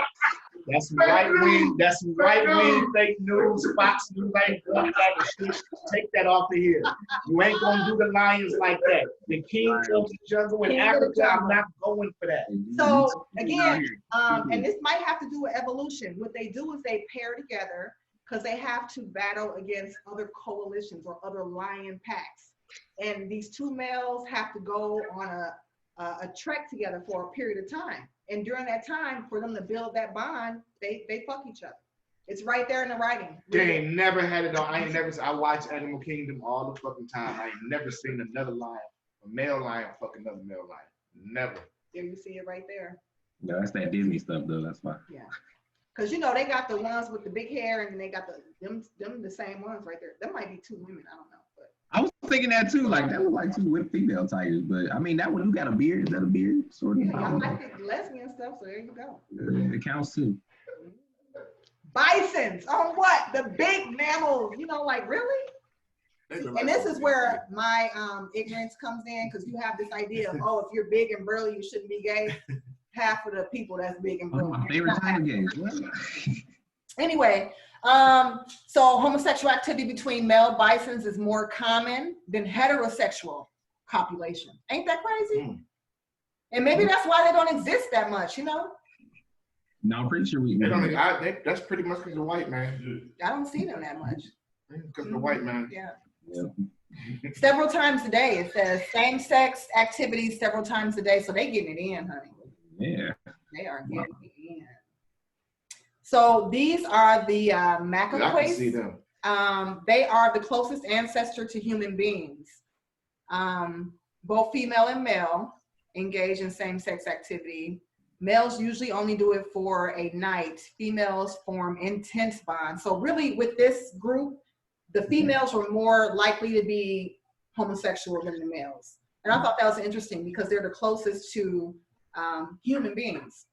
That's right wing. That's right wing fake news. Fox News ain't doing that shit. Take that off of here. You ain't gonna do the lions like that. The king of the jungle in Africa. I'm not going for that. So again, and this might have to do with evolution. What they do is they pair together because they have to battle against other coalitions or other lion packs. And these two males have to go on a trek together for a period of time. And during that time, for them to build that bond, they fuck each other. It's right there in the writing. They ain't never had it on. I watch Animal Kingdom all the fucking time. I ain't never seen another lion, a male lion fuck another male lion. Never. There you see it right there. No, that's that Disney stuff though. That's why. Yeah. Because you know they got the ones with the big hair, and then they got them the same ones right there. That might be two women. I don't know. But I was thinking that too. Like that was like two with female tigers, but I mean that one who got a beard? Is that a beard? Sort of. Yeah, y'all like the lesbian stuff, so there you go. It counts too. Bisons on what? The big mammals. You know, like really? And this is where my ignorance comes in, because you have this idea of, oh, if you're big and burly, you shouldn't be gay. Half of the people that's big and burly. My favorite time of games. Anyway, so homosexual activity between male bisons is more common than heterosexual copulation. Ain't that crazy? And maybe that's why they don't exist that much, you know? No, I'm pretty sure that's pretty much because of white man. I don't see them that much. Because of the white man. Yeah. Yeah. Several times a day. It says same-sex activities several times a day. So they getting it in, honey. Yeah. They are getting it in. So these are the macaques. I can see them. They are the closest ancestor to human beings. Both female and male engage in same-sex activity. Males usually only do it for a night. Females form intense bonds. So really with this group, the females were more likely to be homosexual than the males. And I thought that was interesting because they're the closest to human beings.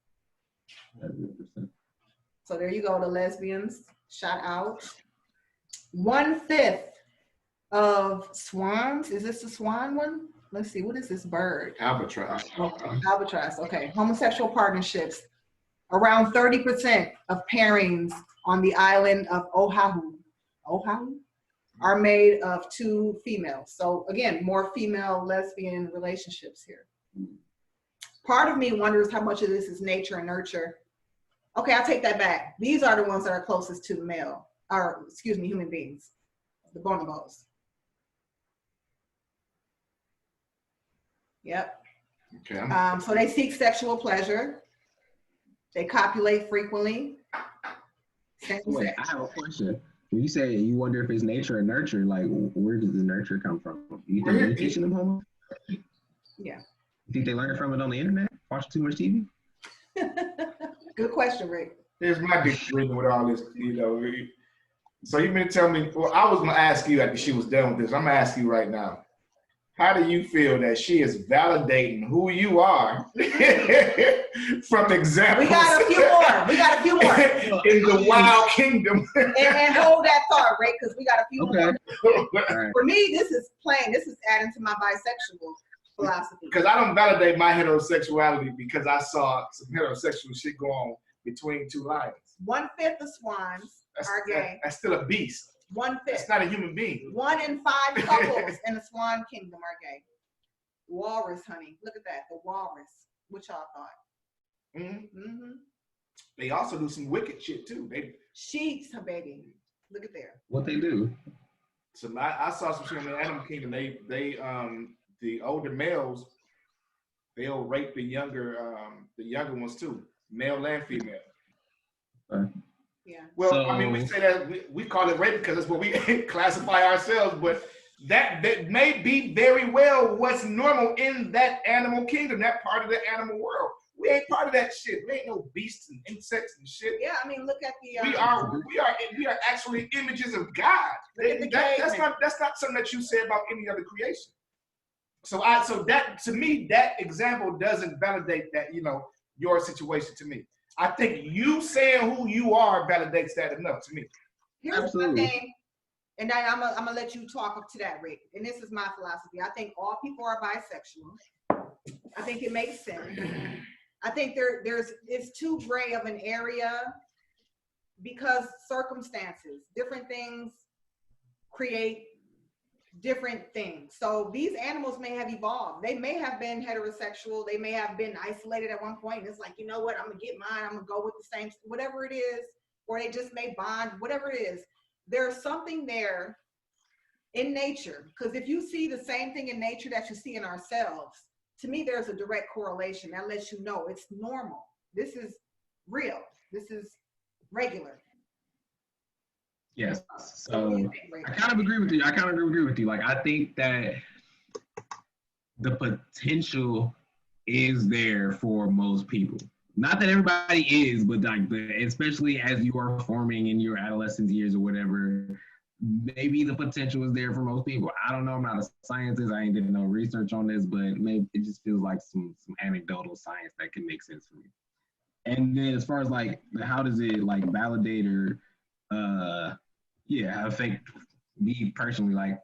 100%. So there you go, the lesbians, shout out. 1/5 of swans, is this the swan one? Let's see, what is this bird? Albatross. Okay, albatross, okay. Homosexual partnerships. Around 30% of pairings on the island of Oahu are made of two females. So again, more female lesbian relationships here. Part of me wonders how much of this is nature and nurture. Okay, I'll take that back. These are the ones that are closest to male, or excuse me, human beings, the bonobos. Yep. Okay. So they seek sexual pleasure. They copulate frequently. Wait, I have a question. When you say you wonder if it's nature or nurture, like where does the nurture come from? You think they're teaching them homo? Yeah. You think they learned from it on the internet? Watch too much TV? Good question, Rick. Here's my disagreement with all this, you know. So you mean to tell me, well, I was gonna ask you after she was done with this. I'm gonna ask you right now. How do you feel that she is validating who you are from examples? We got a few more. In the wild kingdom. and hold that thought, Ray, because we got a few more. Right. For me, this is plain. This is adding to my bisexual philosophy. Because I don't validate my heterosexuality because I saw some heterosexual shit go on between two lions. 1/5 of swans are gay. That's still a beast. 1/5. That's not a human being. 1 in 5 couples in the swan kingdom are gay. Walrus, honey. Look at that. The walrus. What y'all thought? Mm-hmm. They also do some wicked shit too. Sheets, baby. Look at there. What they do? So I saw some shit in the animal kingdom. They the older males, they'll rape the younger ones too, male and female. Yeah. Well, So, I mean, we say that we call it rape because that's what we classify ourselves, but that may be very well what's normal in that animal kingdom, that part of the animal world. We ain't part of that shit. We ain't no beasts and insects and shit. Yeah, I mean, look at the. We are actually images of God. That's not something that you say about any other creation. So that to me, that example doesn't validate that, you know, your situation to me. I think you saying who you are validates that enough to me. Here's one thing, and then I'm gonna let you talk up to that, Rick. And this is my philosophy. I think all people are bisexual. I think it makes sense. I think it's too gray of an area because circumstances, different things create different things. So these animals may have evolved. They may have been heterosexual. They may have been isolated at one point. And it's like, you know what? I'm gonna get mine. I'm gonna go with the same, whatever it is, or they just may bond, whatever it is. There's something there in nature, because if you see the same thing in nature that you see in ourselves, to me, there's a direct correlation that lets you know it's normal. This is real. This is regular. Yes. So I kind of agree with you. Like, I think that the potential is there for most people. Not that everybody is, but like, especially as you are forming in your adolescent years or whatever, maybe the potential is there for most people. I don't know. I'm not a scientist. I ain't did no research on this, but maybe it just feels like some anecdotal science that can make sense for me. And then as far as like, how does it like validate or, I think me personally, like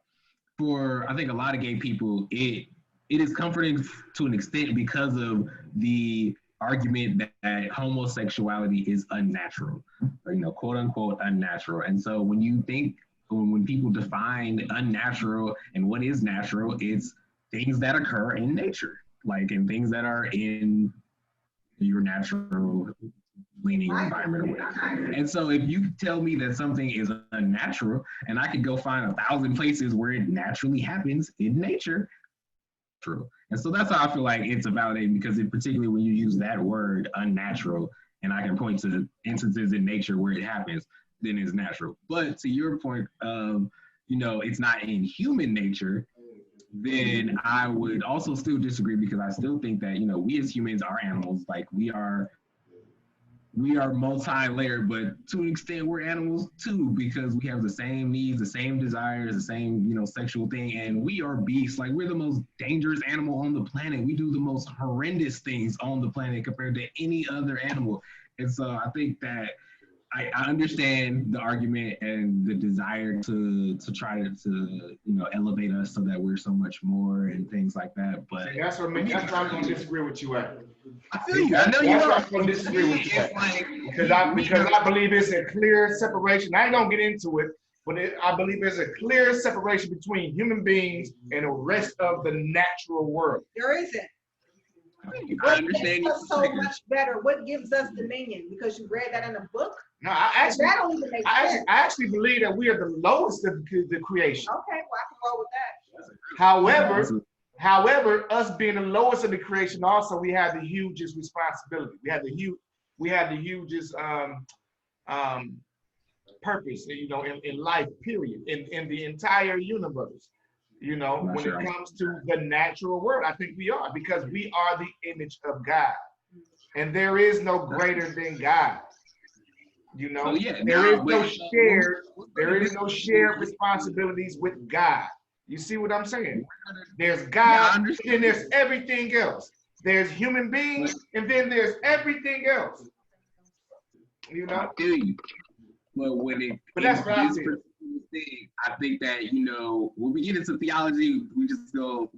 I think a lot of gay people, it is comforting to an extent because of the argument that homosexuality is unnatural, or, quote unquote unnatural. And so when people define unnatural and what is natural, it's things that occur in nature, like, and things that are in your natural leaning environment or whatever. And so if you tell me that something is unnatural and I could go find 1,000 places where it naturally happens in nature, true. And so that's how I feel like it's a validating, because particularly when you use that word unnatural, and I can point to instances in nature where it happens, then it's natural. But to your point of, it's not in human nature, then I would also still disagree, because I still think that, we as humans are animals. Like, we are multi-layered, but to an extent we're animals too, because we have the same needs, the same desires, the same, sexual thing, and we are beasts. Like, we're the most dangerous animal on the planet. We do the most horrendous things on the planet compared to any other animal. And so I think that I understand the argument and the desire to try to elevate us so that we're so much more and things like that. But that's where I'm going to disagree with you at. I feel you. I know you are. I'm going to disagree with you at. Because I believe it's a clear separation. I ain't going to get into it, but I believe there's a clear separation between human beings and the rest of the natural world. There isn't. I understand. What makes us so much better? What gives us dominion? Because you read that in a book? No, that don't even make sense. I actually believe that we are the lowest of the creation. Okay, well, I can go with that. However, us being the lowest of the creation, also we have the hugest responsibility. We have the hugest purpose, in life, period, in the entire universe. When it comes to the natural world, I think we are, because we are the image of God, and there is no greater than God. There is no shared responsibilities with God. You see what I'm saying? There's God, and then there's everything else. There's human beings, and then there's everything else. I feel you. But that's what I think. I think that, when we get into theology, we just not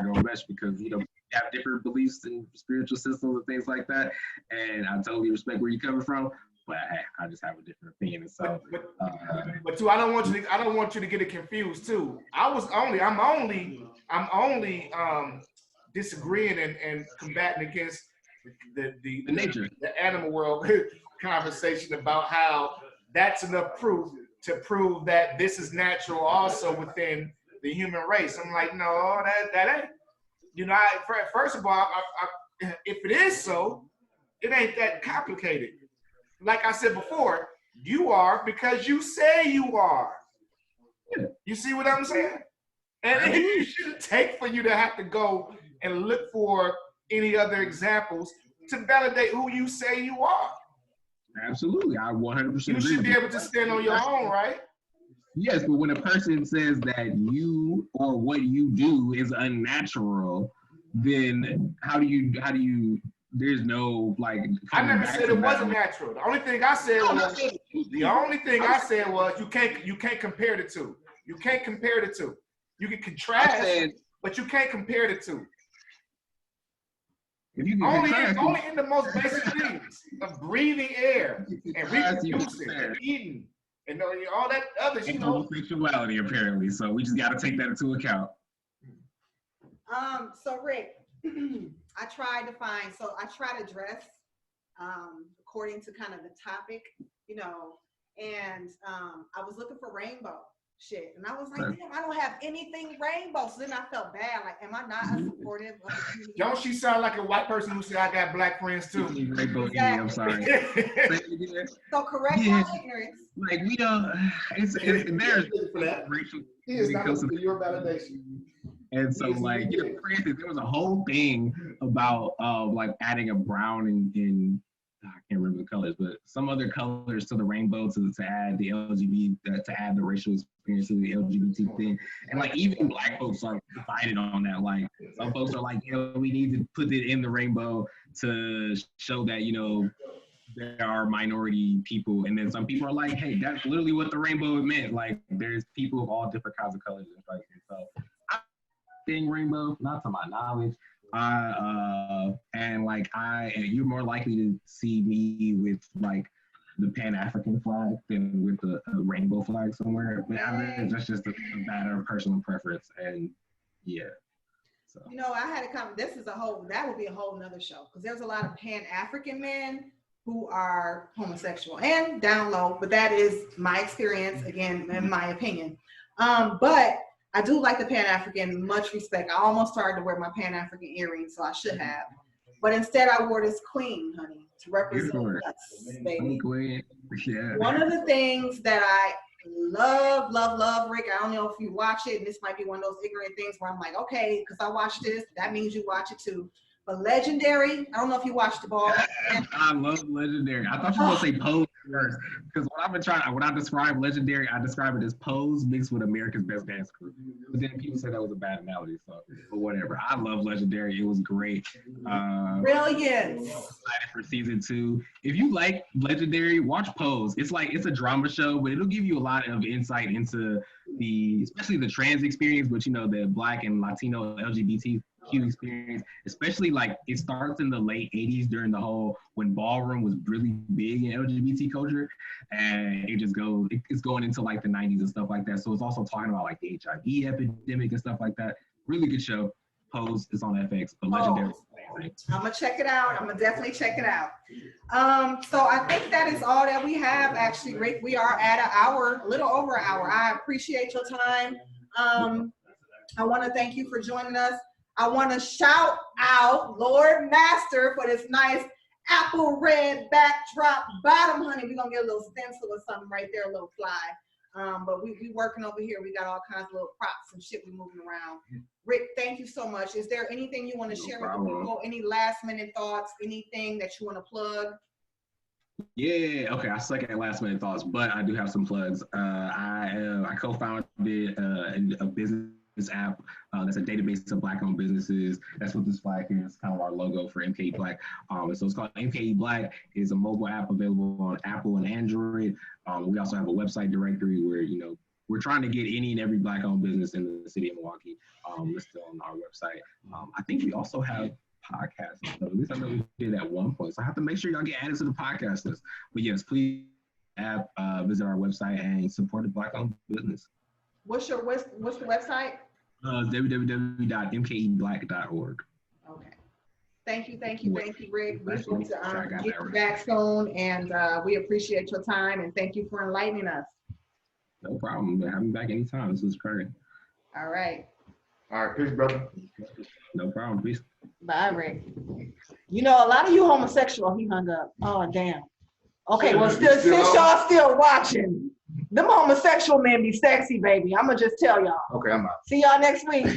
gonna mesh, because we have different beliefs and spiritual systems and things like that. And I totally respect where you're coming from, but I just have a different opinion. And so, but too, I don't want you to get it confused too. I'm only disagreeing and combating against the nature, the animal world conversation about how that's enough proof to prove that this is natural also within the human race. I'm like, no, that ain't. First of all, if it is so, it ain't that complicated. Like I said before, you are because you say you are. Yeah. You see what I'm saying? And it shouldn't take for you to have to go and look for any other examples to validate who you say you are. Absolutely, I 100%. You should be able to stand on your own, right? Yes, but when a person says that you or what you do is unnatural, then how do you? There's no like. I never said it wasn't natural. The only thing I said was you can't compare the two. You can't compare the two. You can contrast, but you can't compare the two. If you can only in the most basic things of breathing air and reproducing and eating and all that other, and homosexuality apparently. So we just got to take that into account. So Rick, I tried to dress according to kind of the topic, and I was looking for rainbow shit, and I was like, damn, I don't have anything rainbow. So then I felt bad, like, am I not as supportive of the community? Don't she sound like a white person who said I got black friends too? Exactly. I'm sorry. So correct my ignorance. Like we don't. It's there's for that. racial. He is not looking for your validation. And so, like, for instance, there was a whole thing about like adding a brown in I can't remember the colors, but some other colors to the rainbow to add the LGBT, to add the racial experience to the LGBT thing. And like even black folks are divided on that. Like some folks are like, we need to put it in the rainbow to show that, there are minority people. And then some people are like, hey, that's literally what the rainbow meant. Like there's people of all different kinds of colors and stripes. So I'm saying rainbow, not to my knowledge. And you're more likely to see me with like the Pan-African flag than with the rainbow flag somewhere. But that's just a matter of personal preference. And yeah. So. I had a comment. That would be a whole nother show, because there's a lot of Pan-African men who are homosexual and down low, but that is my experience, again, in my opinion. But I do like the Pan-African, much respect. I almost started to wear my Pan-African earrings, so I should have. But instead I wore this queen, honey, to represent us, baby. Yeah. One of the things that I love, Rick, I don't know if you watch it, and this might be one of those ignorant things where I'm like, okay, because I watched this, that means you watch it too. But Legendary, I don't know if you watched the ball. I love Legendary. I thought you were going to say Pose first, because when I describe Legendary, I describe it as Pose mixed with America's Best Dance Crew. But then people said that was a bad analogy, but whatever. I love Legendary. It was great. Brilliant. Excited for season 2. If you like Legendary, watch Pose. It's a drama show, but it'll give you a lot of insight into especially the trans experience, but the Black and Latino LGBTQ experience, especially like it starts in the late 80s during when ballroom was really big in LGBT culture, and it's going into like the 90s and stuff like that. So it's also talking about like the HIV epidemic and stuff like that. Really good show. Pose is on FX, but Legendary. I'm gonna check it out. I'm gonna definitely check it out. So I think that is all that we have, actually, Rick. We are at an hour, a little over an hour. I appreciate your time. I want to thank you for joining us. I want to shout out Lord Master for this nice apple red backdrop bottom, honey. We're gonna get a little stencil or something right there, a little fly. But we working over here. We got all kinds of little props and shit we moving around. Rick, thank you so much. Is there anything you want to share with the people? Any last minute thoughts? Anything that you want to plug? Yeah, okay. I suck at last minute thoughts, but I do have some plugs. I co-founded a business app that's a database of Black-owned businesses. That's what this flag is. It's kind of our logo for MKE Black. So it's called MKE Black. It's a mobile app available on Apple and Android. We also have a website directory where we're trying to get any and every Black-owned business in the city of Milwaukee listed on our website. I think we also have podcasts. So at least I know we did at one point. So I have to make sure y'all get added to the podcast list. But yes, please visit our website and support the Black-owned business. What's the website? www.mkeblack.org. Okay. Thank you, Rick. We're going to get you back soon, and we appreciate your time, and thank you for enlightening us. No problem. Have me back anytime. This was great. All right. All right, peace, brother. No problem. Peace. Bye, Rick. A lot of you homosexual, he hung up. Oh, damn. Okay, well, since y'all still watching, them homosexual men be sexy, baby. I'm going to just tell y'all. Okay, I'm out. See y'all next week.